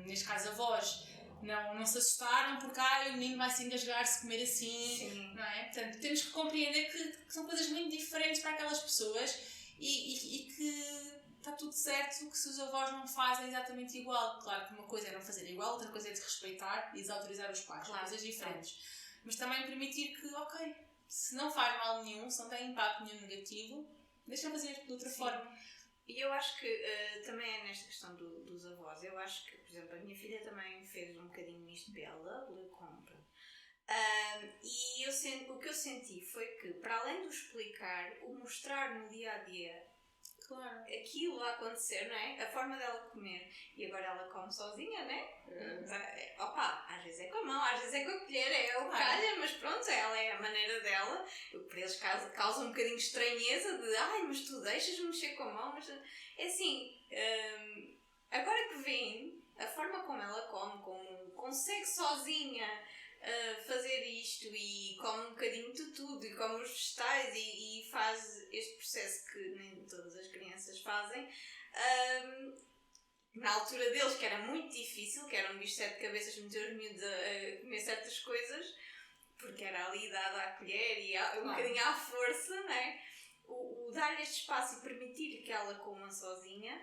neste caso avós, não se assustaram porque o menino vai se engasgar se comer assim. Sim. Não é? Portanto, temos que compreender que são coisas muito diferentes para aquelas pessoas e que está tudo certo que se os avós não fazem exatamente igual. Claro que uma coisa é não fazer igual, outra coisa é desrespeitar e desautorizar os pais. Claro, coisas diferentes. Claro. Mas também permitir que, ok, se não faz mal nenhum, se não tem impacto nenhum negativo, deixa fazer de outra forma. E eu acho que também é nesta questão dos avós. Eu acho que, por exemplo, a minha filha também fez um bocadinho isto dela, de compra. E o que eu senti foi que, para além do explicar, o mostrar no dia-a-dia, claro, aquilo a acontecer, não é? A forma dela comer. E agora ela come sozinha, não é? Opa, às vezes é com a mão, às vezes é com a colher, é o calha, mas pronto, ela é a maneira dela. Para eles causa um bocadinho de estranheza de mas tu deixas-me mexer com a mão, mas é assim, agora que vem a forma como ela come, como consegue sozinha fazer isto e come um bocadinho de tudo e come os vegetais e faz este processo que nem todas as crianças fazem, na altura deles, que era muito difícil, que era um bicho de 7 cabeças, meter os miúdos a comer certas coisas, porque era ali dada à colher e um bocadinho à força, não é? O dar-lhe este espaço e permitir que ela coma sozinha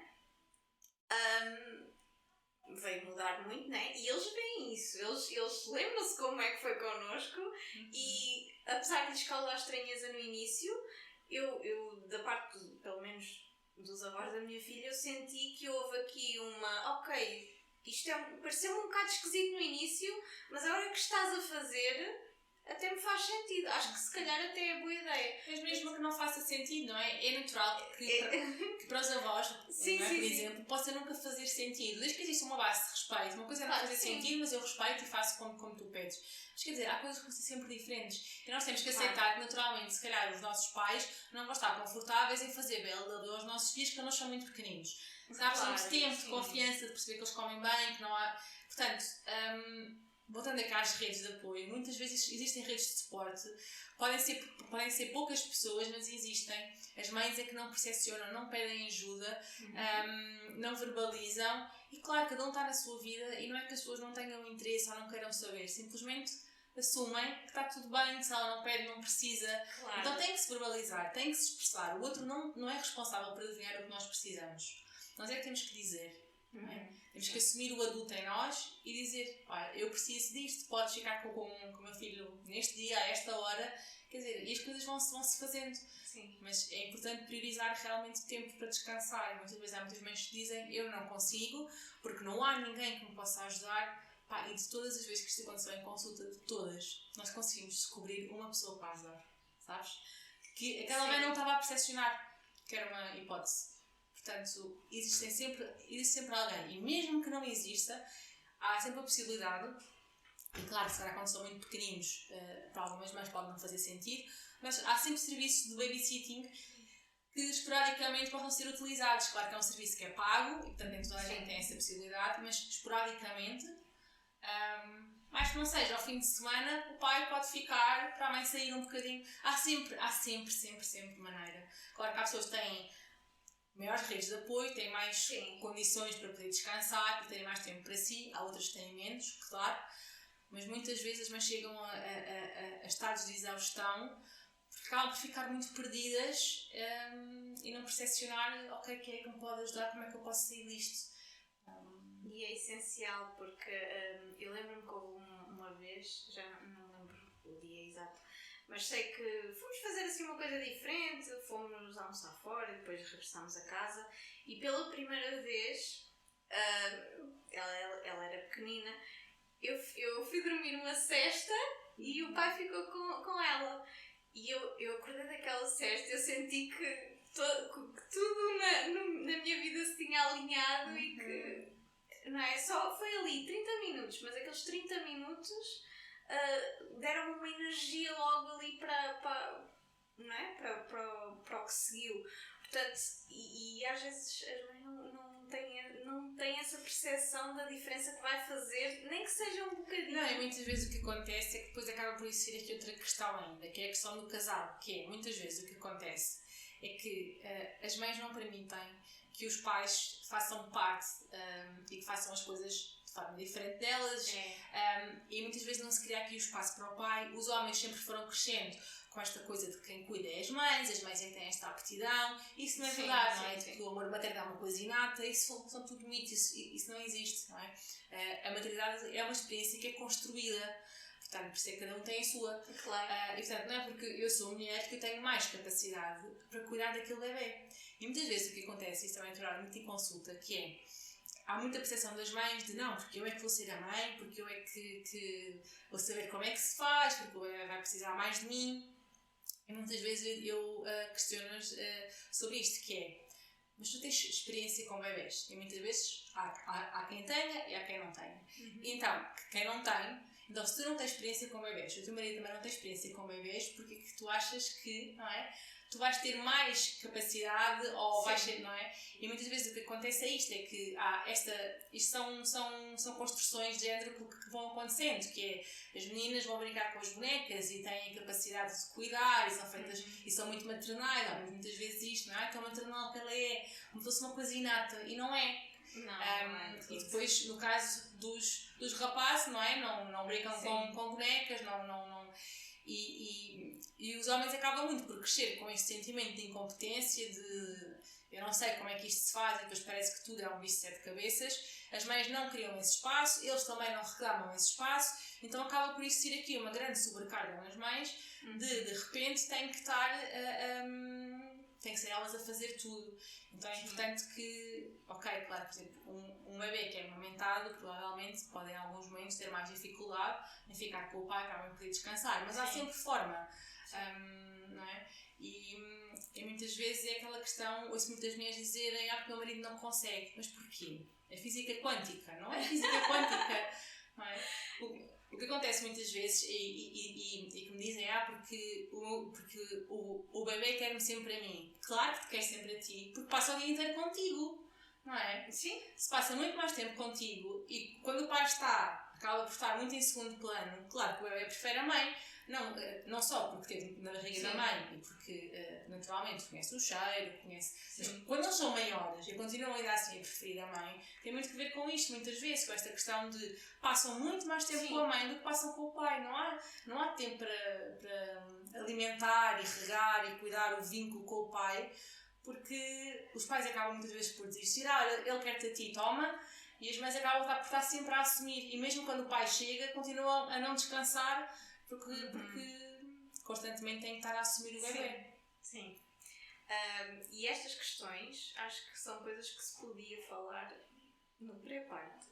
veio mudar muito, né? E eles veem isso, eles lembram-se como é que foi connosco e apesar de lhes causar estranheza no início, eu da parte, pelo menos dos avós da minha filha, eu senti que houve aqui isto pareceu-me um bocado esquisito no início, mas agora que estás a fazer até me faz sentido. Acho que se calhar até é boa ideia. Mas mesmo que não faça sentido, não é? É natural que para os avós, sim, por exemplo, possa nunca fazer sentido. Desde que existe uma base de respeito. Uma coisa é não fazer sentido, mas eu respeito e faço como tu pedes. Mas quer dizer, há coisas que vão ser sempre diferentes. E nós temos que aceitar que naturalmente, se calhar, os nossos pais não vão estar confortáveis em fazer BLW aos nossos filhos porque eles são muito pequeninos. Se há precisamos de tempo, de confiança, de perceber que eles comem bem, que não há... Portanto... voltando aqui às redes de apoio, muitas vezes existem redes de suporte, podem ser poucas pessoas, mas existem. As mães é que não percepcionam, não pedem ajuda, não verbalizam, e claro, cada um está na sua vida e não é que as pessoas não tenham interesse ou não queiram saber, simplesmente assumem que está tudo bem, que se ela não pede, não precisa. Claro. Então tem que se verbalizar, tem que se expressar. O outro não é responsável por adivinhar o que nós precisamos. Nós é que temos que dizer. Temos que assumir o adulto em nós e dizer, olha, eu preciso disto, podes ficar com o meu filho neste dia, a esta hora, Quer dizer, e as coisas vão-se fazendo. Sim. Mas é importante priorizar realmente o tempo para descansar. E muitas vezes há muitas mães que dizem eu não consigo, porque não há ninguém que me possa ajudar. Pá, e de todas as vezes que isto aconteceu em consulta, de todas, nós conseguimos descobrir uma pessoa para ajudar, sabes? Que aquela mãe não estava a percepcionar que era uma hipótese. Portanto, existe sempre alguém. E mesmo que não exista, há sempre a possibilidade, e claro, se calhar quando são muito pequeninos, para algumas mães pode não fazer sentido, mas há sempre serviços de babysitting que esporadicamente possam ser utilizados. Claro que é um serviço que é pago, e portanto nem toda a gente tem essa possibilidade, mas esporadicamente, mas que não seja, ao fim de semana, o pai pode ficar para a mãe sair um bocadinho. Há sempre maneira. Claro que há pessoas que têm maiores redes de apoio, têm mais condições para poder descansar, para terem mais tempo para si, há outras que têm menos, claro, mas muitas vezes as mães chegam a estados de exaustão porque acabam por ficar muito perdidas e não percepcionar, ok, quem é que me pode ajudar, como é que eu posso sair disto. E é essencial porque eu lembro-me que houve uma vez, já não lembro o dia exato, mas sei que fomos fazer assim uma coisa diferente, fomos almoçar fora e depois regressámos a casa e pela primeira vez, ela era pequenina, eu fui dormir uma sesta e o pai ficou com ela. E eu acordei daquela sesta, eu senti que tudo na minha vida se tinha alinhado e que, não é? Só foi ali 30 minutos, mas aqueles 30 minutos deram-me uma energia logo ali não é? para o que seguiu. Portanto, e às vezes as mães não têm essa percepção da diferença que vai fazer, nem que seja um bocadinho. Não, e muitas vezes o que acontece é que depois acaba por existir aqui outra questão ainda, que é a questão do casal, que é, muitas vezes o que acontece é que as mães não permitem que os pais façam parte e que façam as coisas de forma diferente delas, e muitas vezes não se cria aqui o espaço para o pai. Os homens sempre foram crescendo com esta coisa de quem cuida é as mães é que têm esta aptidão. Isso não é verdade, não é? Que o amor materno é uma coisa inata, isso são tudo mitos, isso não existe, não é? A maternidade é uma experiência que é construída, portanto, por isso é que cada um tem a sua. Claro. E portanto, não é porque eu sou mulher que eu tenho mais capacidade para cuidar daquele bebê. E muitas vezes o que acontece, isso também é muito em consulta, que é, há muita percepção das mães de não, porque eu é que vou ser a mãe, porque eu é que vou saber como é que se faz, porque o bebê vai precisar mais de mim. E muitas vezes eu questiono-as sobre isto, que é, mas tu tens experiência com bebés? E muitas vezes há quem tenha e há quem não tenha. E então, quem não tem, então se tu não tens experiência com bebés, o teu marido também não tem experiência com bebés, porque é que tu achas que, não é? Tu vais ter mais capacidade ou vais ser, não é? E muitas vezes o que acontece é isto, é que isto são construções de género que vão acontecendo, que é, as meninas vão brincar com as bonecas e têm a capacidade de cuidar e são feitas, e são muito maternais, há muitas vezes isto, não é? Tão maternal que ela é, como se fosse uma coisa inata, e não é. E depois, no caso dos rapazes, não é? Não brincam com bonecas, e os homens acabam muito por crescer com esse sentimento de incompetência, de eu não sei como é que isto se faz e depois parece que tudo é um bicho de 7 cabeças. As mães não criam esse espaço, eles também não reclamam esse espaço, então acaba por existir aqui uma grande sobrecarga nas mães de repente têm que ser elas a fazer tudo. Então é importante que, ok, claro, por exemplo, um bebê que é amamentado provavelmente pode em alguns momentos ter mais dificuldade em ficar com o pai para poder descansar, mas há sempre forma, não é? E muitas vezes é aquela questão, ouço muitas mulheres dizerem porque o meu marido não consegue, mas porquê? É física quântica, não é física quântica, não é? O que acontece muitas vezes e que me dizem porque o bebê quer-me sempre a mim. Claro que te quer sempre a ti, porque passa o dia inteiro contigo, não é? Sim. Se passa muito mais tempo contigo e quando o pai acaba por estar muito em segundo plano, claro que o bebê prefere a mãe, não só porque teve na barriga da mãe e porque naturalmente conhece o cheiro, mas quando eles são maiores e continuam ainda assim a preferir a mãe, tem muito que ver com isto, muitas vezes, com esta questão de passam muito mais tempo com a mãe do que passam com o pai. Não há tempo para alimentar e regar e cuidar o vínculo com o pai, porque os pais acabam muitas vezes por desistir, ele quer-te a ti, toma, e as mães acabam por estar sempre a assumir, e mesmo quando o pai chega continuam a não descansar porque constantemente têm que estar a assumir o bebê. Sim. E estas questões, acho que são coisas que se podia falar no pré-parto.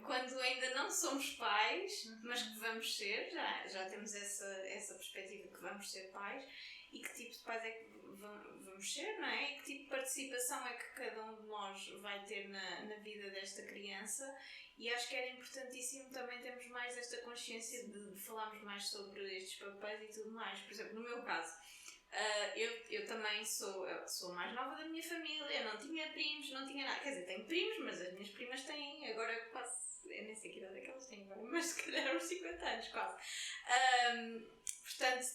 Quando ainda não somos pais, mas que vamos ser, já temos essa perspectiva que vamos ser pais, e que tipo de pais é que vamos ser, não é? E que tipo de participação é que cada um de nós vai ter na vida desta criança. E acho que era importantíssimo também termos mais esta consciência de falarmos mais sobre estes papéis e tudo mais. Por exemplo, no meu caso, eu também sou a mais nova da minha família, não tinha primos, não tinha nada. Quer dizer, tenho primos, mas as minhas primas têm, agora eu nem sei que idade é que elas têm agora, mas se calhar uns 50 anos quase. Portanto,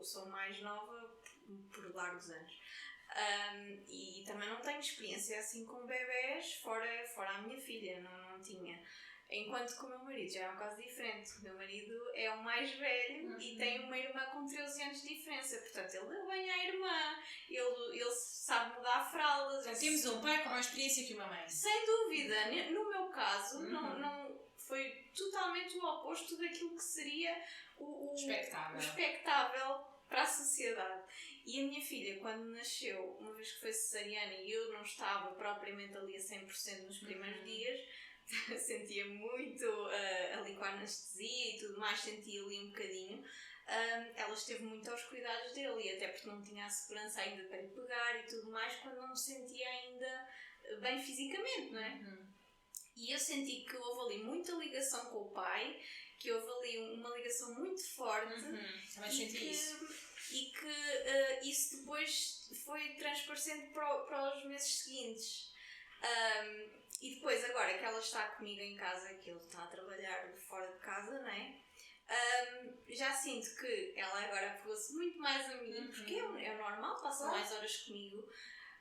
sou mais nova por largos anos. E também não tenho experiência assim com bebés fora a minha filha, não tinha. Enquanto que o meu marido já é um caso diferente. O meu marido é o mais velho e tem uma irmã com 13 anos de diferença. Portanto, ele deu bem à irmã, ele sabe mudar fraldas. Então, temos um pai com mais experiência que uma mãe. Sem dúvida. No meu caso, não foi totalmente o oposto daquilo que seria o expectável para a sociedade. E a minha filha, quando nasceu, uma vez que foi cesariana e eu não estava propriamente ali a 100% nos primeiros dias, sentia muito ali com a anestesia e tudo mais, sentia ali um bocadinho. Ela esteve muito aos cuidados dele, e até porque não tinha a segurança ainda para lhe pegar e tudo mais, quando não me sentia ainda bem fisicamente, não é? E eu senti que houve ali muita ligação com o pai, que houve ali uma ligação muito forte. Também senti isso. E que isso depois foi transparecendo para os meses seguintes. E depois, agora que ela está comigo em casa, que ele está a trabalhar fora de casa, não é? Já sinto que ela agora pegou-se muito mais a mim, porque é normal, passa mais horas comigo,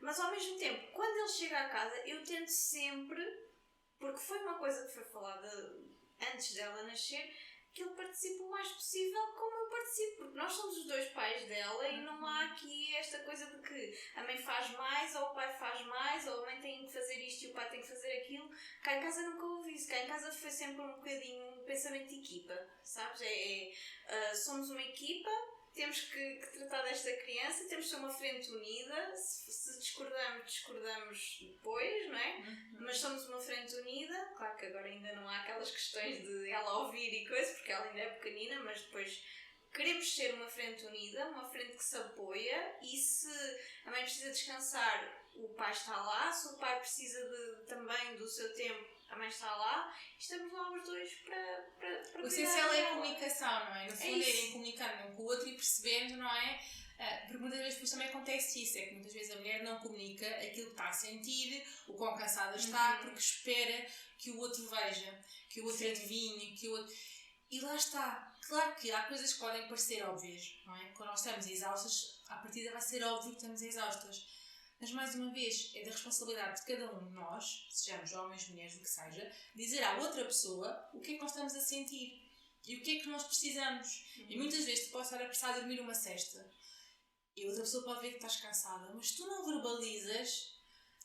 mas ao mesmo tempo, quando ele chega a casa, eu tento sempre, porque foi uma coisa que foi falada antes dela nascer, que ele participe o mais possível como eu participo, porque nós somos os dois pais dela e não há aqui esta coisa de que a mãe faz mais ou o pai faz mais, ou a mãe tem que fazer isto e o pai tem que fazer aquilo. Cá em casa nunca houve isso, cá em casa foi sempre um bocadinho um pensamento de equipa, sabes? Somos uma equipa, temos que tratar desta criança, temos de ser uma frente unida, se discordamos depois, não é? Mas somos uma frente unida. Claro que agora ainda não há aquelas questões de ela ouvir e coisa, porque ela ainda é pequenina, mas depois queremos ser uma frente unida, uma frente que se apoia, e se a mãe precisa descansar, o pai está lá, se o pai precisa também do seu tempo, a mãe está lá, e estamos lá os dois para o essencial é a comunicação, não é? No fundo, irem comunicando um com o outro e percebendo, não é? Porque muitas vezes depois também acontece isso, é que muitas vezes a mulher não comunica aquilo que está a sentir, o quão cansada está, porque espera que o outro veja, que o outro adivinhe, que o outro... E lá está. Claro que há coisas que podem parecer óbvias, não é? Quando nós estamos exaustas, à partida vai ser óbvio que estamos exaustas. Mas, mais uma vez, é da responsabilidade de cada um de nós, sejamos homens, mulheres, o que seja, dizer à outra pessoa o que é que nós estamos a sentir e o que é que nós precisamos. E muitas vezes tu podes estar a precisar de dormir uma sesta e a outra pessoa pode ver que estás cansada, mas tu não verbalizas,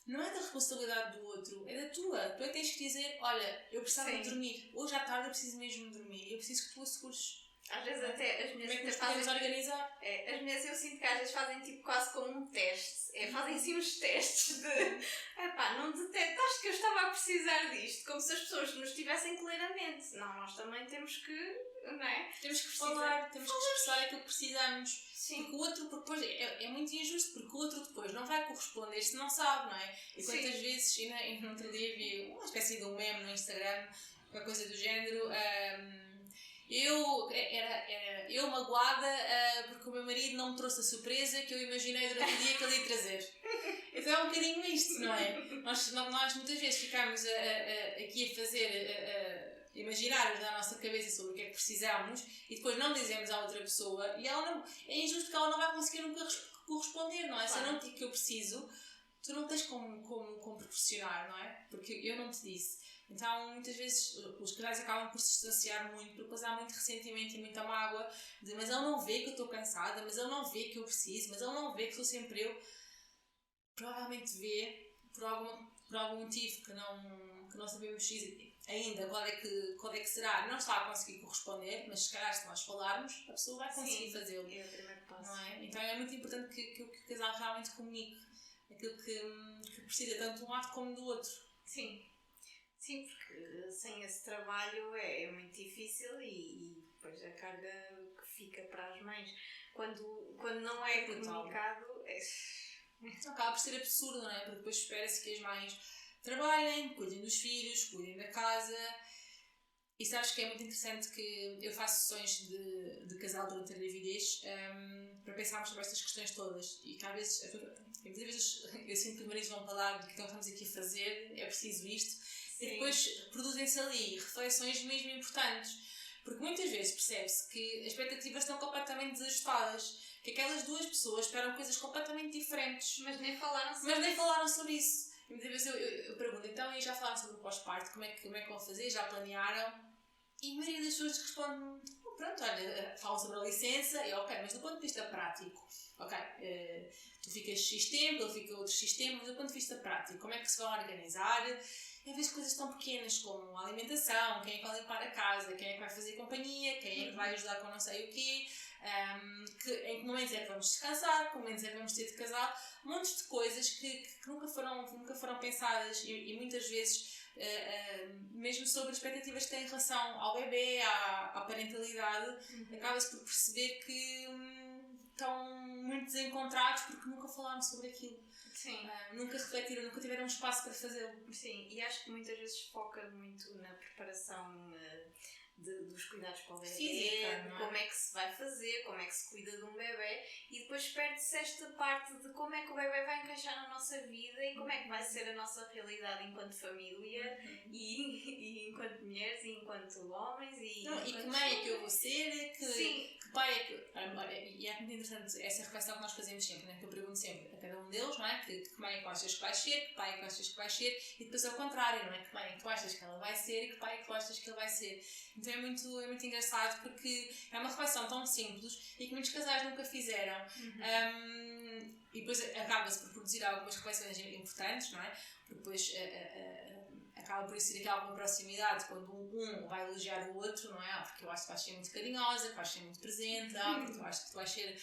não é da responsabilidade do outro, é da tua. Tu é que tens que dizer, olha, eu precisava de dormir, hoje à tarde eu preciso mesmo dormir, eu preciso que tu assegures. Às vezes até as mulheres até fazem organizar. As mulheres eu sinto que às vezes fazem tipo quase como um teste. Fazem assim uns testes de não detectaste que eu estava a precisar disto, como se as pessoas nos tivessem que ler a mente. Não, nós também temos que, não é? Temos que falar, temos que expressar aquilo que precisamos. Sim. Porque o outro, depois, é muito injusto, porque o outro depois não vai corresponder se não sabe, não é? E quantas vezes, e no outro dia vi uma espécie de um meme no Instagram, uma coisa do género. Eu magoada porque o meu marido não me trouxe a surpresa que eu imaginei durante o dia que ele ia trazer. Então é um bocadinho isto, não é? Nós muitas vezes ficamos aqui a fazer imaginários na nossa cabeça sobre o que é que precisamos e depois não dizemos à outra pessoa e ela não, é injusto porque ela não vai conseguir nunca corresponder, não é? Claro. Se eu não te digo que eu preciso, tu não tens como proporcionar, não é? Porque eu não te disse. Então, muitas vezes, os casais acabam por se distanciar muito, porque depois há muito ressentimento e muita mágoa de mas ele não vê que eu estou cansada, mas ele não vê que eu preciso, mas ele não vê que sou sempre eu. Provavelmente vê, por algum motivo que não sabemos ainda qual é que será, não está a conseguir corresponder, mas se calhar se nós falarmos, a pessoa vai conseguir fazê-lo. É o primeiro passo. Não é? Então é muito importante que o casal realmente comunique aquilo que precisa, tanto de um lado como do outro. Sim, porque sem esse trabalho é muito difícil e depois a carga que fica para as mães. Quando não é comunicado, acaba por ser absurdo, não é? Porque depois espera-se que as mães trabalhem, cuidem dos filhos, cuidem da casa. E sabes que é muito interessante que eu faço sessões de casal durante a gravidez para pensarmos sobre estas questões todas. E que às vezes, muitas vezes eu sinto que os maridos vão falar do que estamos aqui a fazer, é preciso isto. Sim. E depois produzem-se ali reflexões mesmo importantes. Porque muitas vezes percebe-se que as expectativas estão completamente desajustadas. Que aquelas duas pessoas esperam coisas completamente diferentes. Mas nem falaram sobre isso. E muitas vezes eu pergunto, então, e já falaram sobre o pós-parto? Como é que vão fazer? Já planearam? E a maioria das pessoas responde, pronto, olha, falam sobre a licença, e ok, mas do ponto de vista prático, ok, tu ficas X tempo, ele fica outro X tempo, mas do ponto de vista prático, como é que se vão organizar? E às vezes coisas tão pequenas como a alimentação, quem é que vai limpar a casa, quem é que vai fazer companhia, quem é que vai ajudar com não sei o quê, em que momentos é que vamos descansar, que momentos é que vamos ter de casal, montes de coisas que nunca foram pensadas e muitas vezes mesmo sobre as expectativas que têm em relação ao bebê, à parentalidade, acaba-se por perceber que estão muito desencontrados porque nunca falaram sobre aquilo. Sim. Nunca refletiram, nunca tiveram espaço para fazê-lo. Sim, e acho que muitas vezes foca muito na preparação dos cuidados para o bebê, física, como é que se vai fazer, como é que se cuida de um bebê, e depois perde-se esta parte de como é que o bebê vai encaixar na nossa vida e como é que vai ser a nossa realidade enquanto família e enquanto mulheres e enquanto homens e que mãe é que eu vou ser, que pai é que... E é muito interessante essa reflexão que nós fazemos sempre, né? Que eu pergunto sempre a cada um deles, não é? Que mãe é que tu achas que vai ser, que pai é que tu achas que vai ser, e depois ao contrário, não é? Que mãe é que tu achas que ela vai ser e que pai é que tu achas que ele vai ser. Então é muito engraçado porque é uma reflexão tão simples e que muitos casais nunca fizeram. E depois acaba-se por produzir algumas reflexões importantes, não é? Porque depois acaba por existir aqui alguma proximidade quando um vai elogiar o outro, não é? Porque eu acho que vais ser muito carinhosa, que vais ser muito presente, porque eu acho que tu vais ser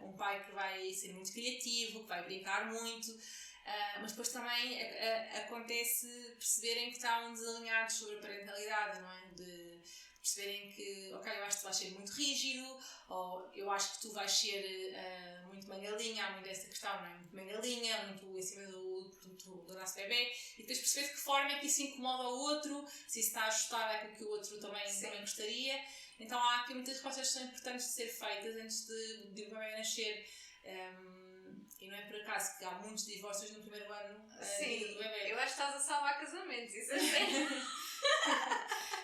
um pai que vai ser muito criativo, que vai brincar muito. Mas depois também acontece perceberem que estão desalinhados sobre a parentalidade, não é? De perceberem que, ok, eu acho que tu vais ser muito rígido, ou eu acho que tu vais ser muito mangalinha, há muito essa questão, não é? Muito mangalinha, muito em cima do nosso bebê, e depois perceber de que forma é que isso incomoda o outro, se isso está ajustado àquilo que o outro também gostaria. Então há aqui muitas respostas que são importantes de ser feitas antes de o bebê nascer. E não é por acaso que há muitos divórcios no primeiro ano da vida do bebê. Eu acho que estás a salvar casamentos, isso é sério.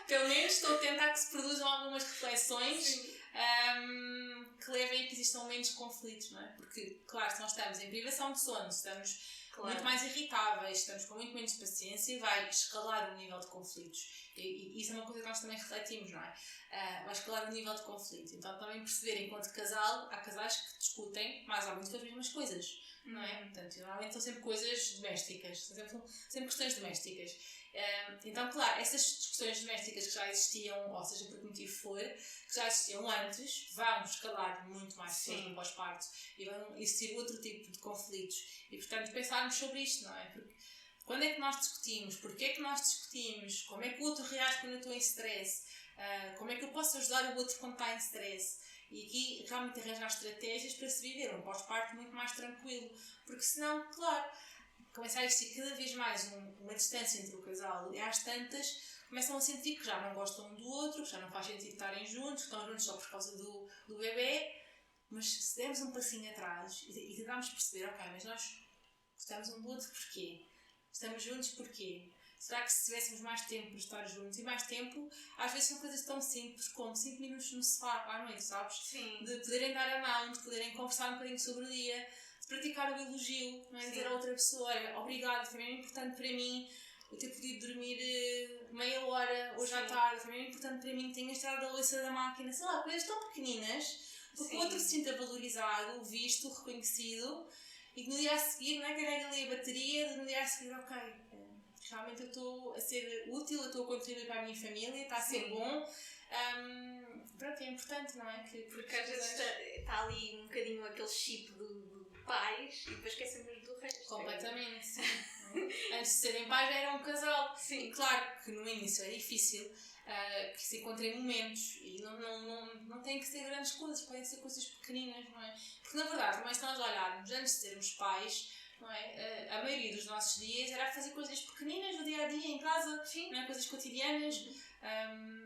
Pelo menos estou a tentar que se produzam algumas reflexões que levem a que existam menos conflitos, não é? Porque, claro, se nós estamos em privação de sono, estamos muito mais irritáveis, estamos com muito menos paciência, vai escalar o nível de conflitos. E isso é uma coisa que nós também refletimos, não é? Vai escalar o nível de conflito. Então também perceber, enquanto casal, há casais que discutem mais ou menos as mesmas coisas, não é? Portanto, normalmente são sempre coisas domésticas, são sempre questões domésticas. Então, claro, essas discussões domésticas que já existiam, ou seja, por que motivo for, que já existiam antes, vão escalar muito mais cedo no pós-parto e vão existir outro tipo de conflitos. E, portanto, pensarmos sobre isto, não é? Porque quando é que nós discutimos? Porquê é que nós discutimos? Como é que o outro reage quando eu estou em stress? Como é que eu posso ajudar o outro quando está em stress? E aqui realmente arranjar estratégias para se viver um pós-parto muito mais tranquilo. Porque senão, claro, começa a existir cada vez mais uma distância entre o casal e às tantas começam a sentir que já não gostam um do outro, que já não faz sentido estarem juntos, que estão juntos só por causa do bebê. Mas se dermos um passinho atrás e tentarmos perceber, ok, mas nós gostamos um do outro porquê? Estamos juntos porquê? Será que se tivéssemos mais tempo para estar juntos? E mais tempo, às vezes são coisas tão simples como 5 minutos no sofá à noite, sabes? Sim. De poderem dar a mão, de poderem conversar um bocadinho sobre o dia, de praticar o elogio, não é? Dizer a outra pessoa, olha, obrigado, também é importante para mim eu ter podido dormir meia hora hoje à tarde, também é importante para mim que tenhas tirado a louça da máquina, sei lá, coisas tão pequeninas, porque o outro se sinta valorizado, visto, reconhecido, e que no dia a seguir, não é, carrega ali a bateria, no dia a seguir, ok, realmente eu estou a ser útil, eu estou a contribuir para a minha família, está a ser bom. Pronto, é importante, não é? Porque às vezes está ali um bocadinho aquele chip do pais e depois esquecemos do resto. Completamente, sim. Antes de serem pais já eram um casal. Sim. E claro que no início é difícil, que se encontrem momentos e não tem que ser grandes coisas, podem ser coisas pequeninas, não é? Porque na verdade, também se nós olharmos, antes de sermos pais, não é? A maioria dos nossos dias era fazer coisas pequeninas do dia a dia, em casa, não é? Coisas cotidianas.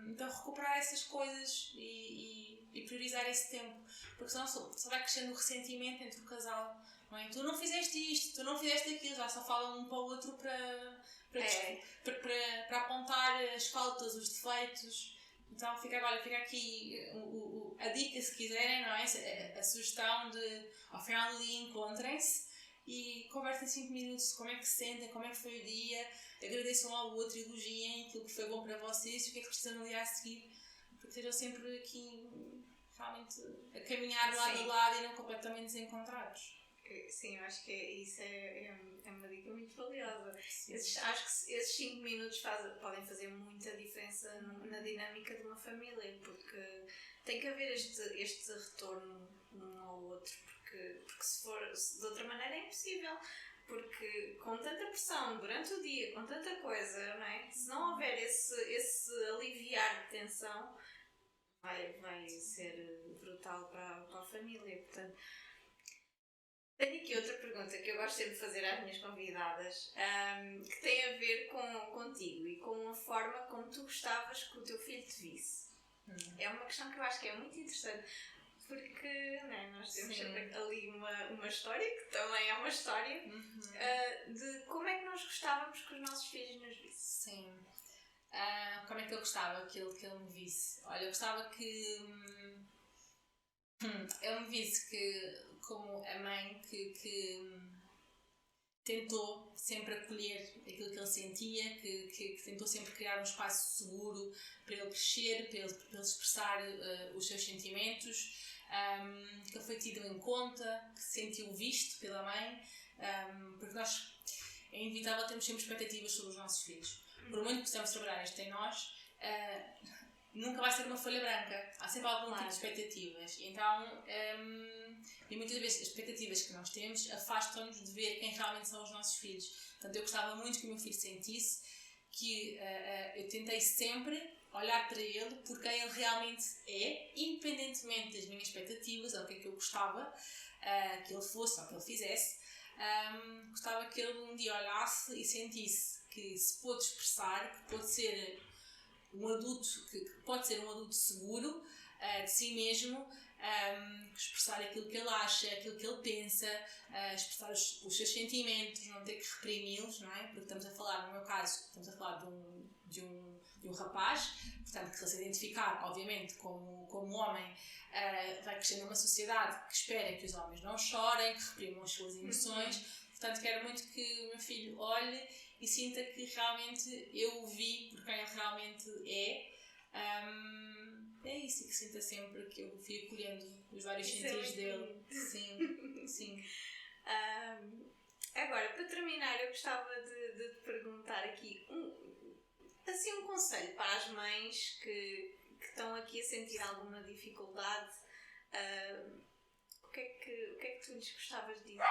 Então recuperar essas coisas e priorizar esse tempo, porque senão só vai crescendo o ressentimento entre o casal, não é? Tu não fizeste isto, tu não fizeste aquilo, já só falam um para o outro para apontar as faltas, os defeitos. Então fica aqui a dica, se quiserem, não é? A sugestão de ao final do dia encontrem-se e conversem 5 minutos, como é que se sentem, como é que foi o dia, agradeçam ao outro, elogiem aquilo que foi bom para vocês e o que é que precisam no dia a seguir, porque estejam sempre aqui realmente a caminhar lado a lado e não completamente desencontrados. Sim, eu acho que isso é uma dica muito valiosa. Acho que esses 5 minutos podem fazer muita diferença na dinâmica de uma família, porque tem que haver este retorno um ao outro, porque se de outra maneira é impossível. Porque com tanta pressão durante o dia, com tanta coisa, não é? Se não houver esse aliviar de tensão, vai ser brutal para a família. Portanto, tenho aqui outra pergunta que eu gosto sempre de fazer às minhas convidadas, que tem a ver contigo e com a forma como tu gostavas que o teu filho te visse. É uma questão que eu acho que é muito interessante, porque não é? Nós temos sempre ali uma história, que também é uma história, de como é que nós gostávamos que os nossos filhos nos vissem. Sim. Como é que eu gostava que ele me visse? Olha, eu gostava que ele me visse que, como a mãe que tentou sempre acolher aquilo que ele sentia, que tentou sempre criar um espaço seguro para ele crescer, para ele expressar os seus sentimentos, que ele foi tido em conta, que se sentiu visto pela mãe, porque nós é inevitável termos sempre expectativas sobre os nossos filhos. Por muito que possamos trabalhar isto em nós, nunca vai ser uma folha branca. Há sempre algum tipo de expectativas. Então, e muitas vezes as expectativas que nós temos afastam-nos de ver quem realmente são os nossos filhos. Portanto, eu gostava muito que o meu filho sentisse que eu tentei sempre olhar para ele por quem ele realmente é, independentemente das minhas expectativas ou o que é que eu gostava que ele fosse ou que ele fizesse. Gostava que ele um dia olhasse e sentisse que se pôde expressar, que pode ser um adulto, que pode ser um adulto seguro de si mesmo, expressar aquilo que ele acha, aquilo que ele pensa, expressar os seus sentimentos, não ter que reprimi-los, não é? Porque estamos a falar, no meu caso, estamos a falar de um rapaz, portanto, que ele se identificar, obviamente, como homem, vai crescer numa sociedade que espera que os homens não chorem, que reprimam as suas emoções. Portanto, quero muito que o meu filho olhe e sinta que realmente eu o vi por quem ele realmente é. É isso, e que sinta sempre que eu fui acolhendo os vários sentidos dele. Sim. Agora, para terminar, eu gostava de te perguntar aqui um conselho para as mães que estão aqui a sentir alguma dificuldade. O que é que tu lhes gostavas de dizer?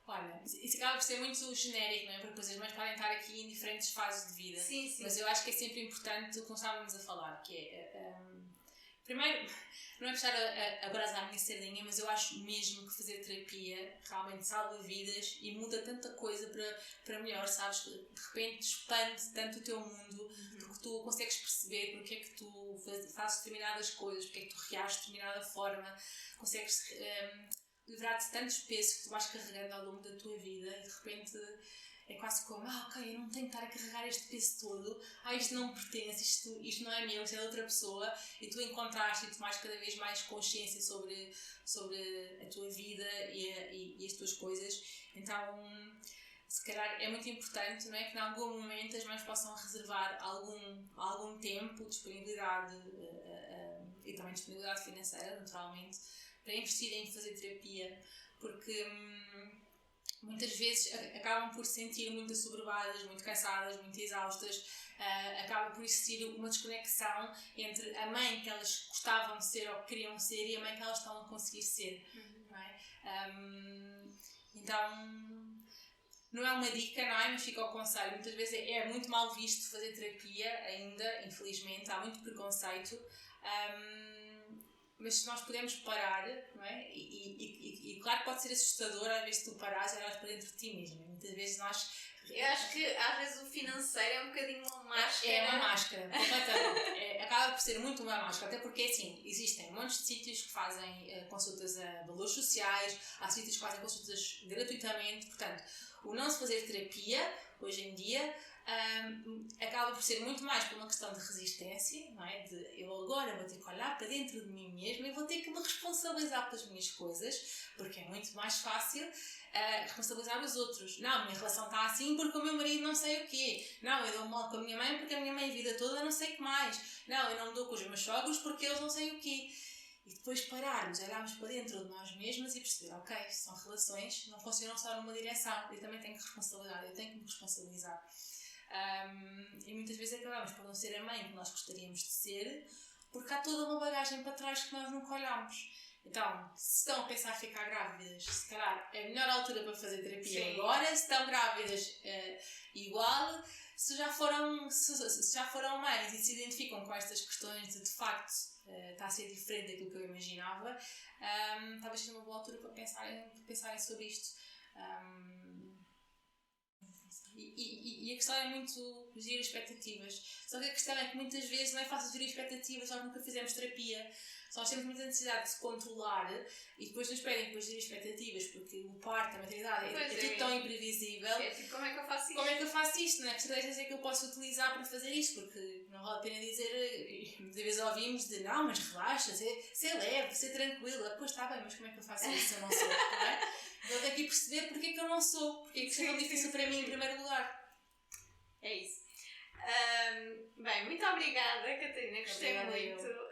Olha, isso acaba por ser muito genérico, não é? Porque depois as mães podem estar aqui em diferentes fases de vida. Sim. Mas eu acho que é sempre importante o que nós estávamos a falar, que é... primeiro, não é puxar a brasa à minha sardinha, mas eu acho mesmo que fazer terapia realmente salva vidas e muda tanta coisa para melhor, sabes? De repente expande tanto o teu mundo, porque tu consegues perceber porque é que tu fazes determinadas coisas, porque é que tu reages de determinada forma, consegues livrar-te de tantos pesos que tu vais carregando ao longo da tua vida e de repente é quase como, ok, eu não tenho que estar a carregar este peso todo, isto não me pertence, isto não é meu, isto é de outra pessoa, e tu encontraste e tomaste cada vez mais consciência sobre a tua vida e as tuas coisas. Então, se calhar é muito importante, não é, que em algum momento as mães possam reservar algum tempo, disponibilidade e também disponibilidade financeira, naturalmente, para investirem em fazer terapia, porque muitas vezes acabam por se sentir muito assoberbadas, muito cansadas, muito exaustas. Acaba por existir uma desconexão entre a mãe que elas gostavam de ser ou que queriam ser e a mãe que elas estão a conseguir ser. Não é? Então, não é uma dica, não é? Mas fica ao conselho. Muitas vezes é muito mal visto fazer terapia ainda, infelizmente, há muito preconceito. Mas se nós pudermos parar, não é? E claro que pode ser assustador às vezes tu parares e olhas para dentro de ti mesmo. Muitas vezes nós... Eu acho que às vezes o financeiro é um bocadinho uma máscara. É uma máscara, completamente. Acaba por ser muito uma máscara, até porque assim, existem montes de sítios que fazem consultas a valores sociais, há sítios que fazem consultas gratuitamente, portanto, o não se fazer terapia, hoje em dia, acaba por ser muito mais por uma questão de resistência, não é? De eu agora vou ter que olhar para dentro de mim mesma e vou ter que me responsabilizar pelas minhas coisas, porque é muito mais fácil responsabilizar os outros. Não, a minha relação está assim porque o meu marido não sei o quê. Não, eu dou mal com a minha mãe porque a minha mãe a vida toda não sei o que mais. Não, eu não me dou com os meus sogros porque eles não sei o quê. E depois pararmos, olharmos para dentro de nós mesmas e perceber, ok, são relações, não funcionam só numa direção, eu também tenho que responsabilizar, eu tenho que me responsabilizar. E muitas vezes acabamos por não ser a mãe que nós gostaríamos de ser, porque há toda uma bagagem para trás que nós nunca olhamos. Então, se estão a pensar em ficar grávidas, se calhar é a melhor altura para fazer terapia. Sim. Agora, se estão grávidas, igual, se já foram mães e se identificam com estas questões de facto está a ser diferente daquilo que eu imaginava, talvez seja uma boa altura para pensarem sobre isto. E a questão é muito gerir expectativas. Só que a questão é que muitas vezes não é fácil gerir expectativas, nós nunca fizemos terapia. Só nós temos muita necessidade de se controlar e depois nos pedem depois gerir expectativas, porque o parto, a maternidade é tudo tão imprevisível. É tipo, como é que eu faço isto? Como é que eu faço isto? Não é? Que estratégias é que eu posso utilizar para fazer isto? Porque não vale a pena dizer, muitas vezes ouvimos de não, mas relaxa, ser leve, ser tranquila. Depois está bem, mas como é que eu faço isso se eu não sou? Não é? Então tenho que perceber porque é que eu não sou, porque é que isso é tão difícil para mim em primeiro lugar. É isso. Bem, muito obrigada, Catarina, gostei muito.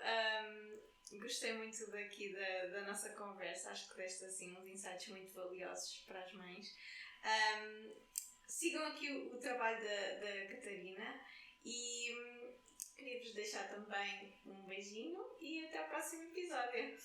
Gostei muito daqui da nossa conversa, acho que deste assim uns insights muito valiosos para as mães. Sigam aqui o trabalho da Catarina e queria-vos deixar também um beijinho e até ao próximo episódio.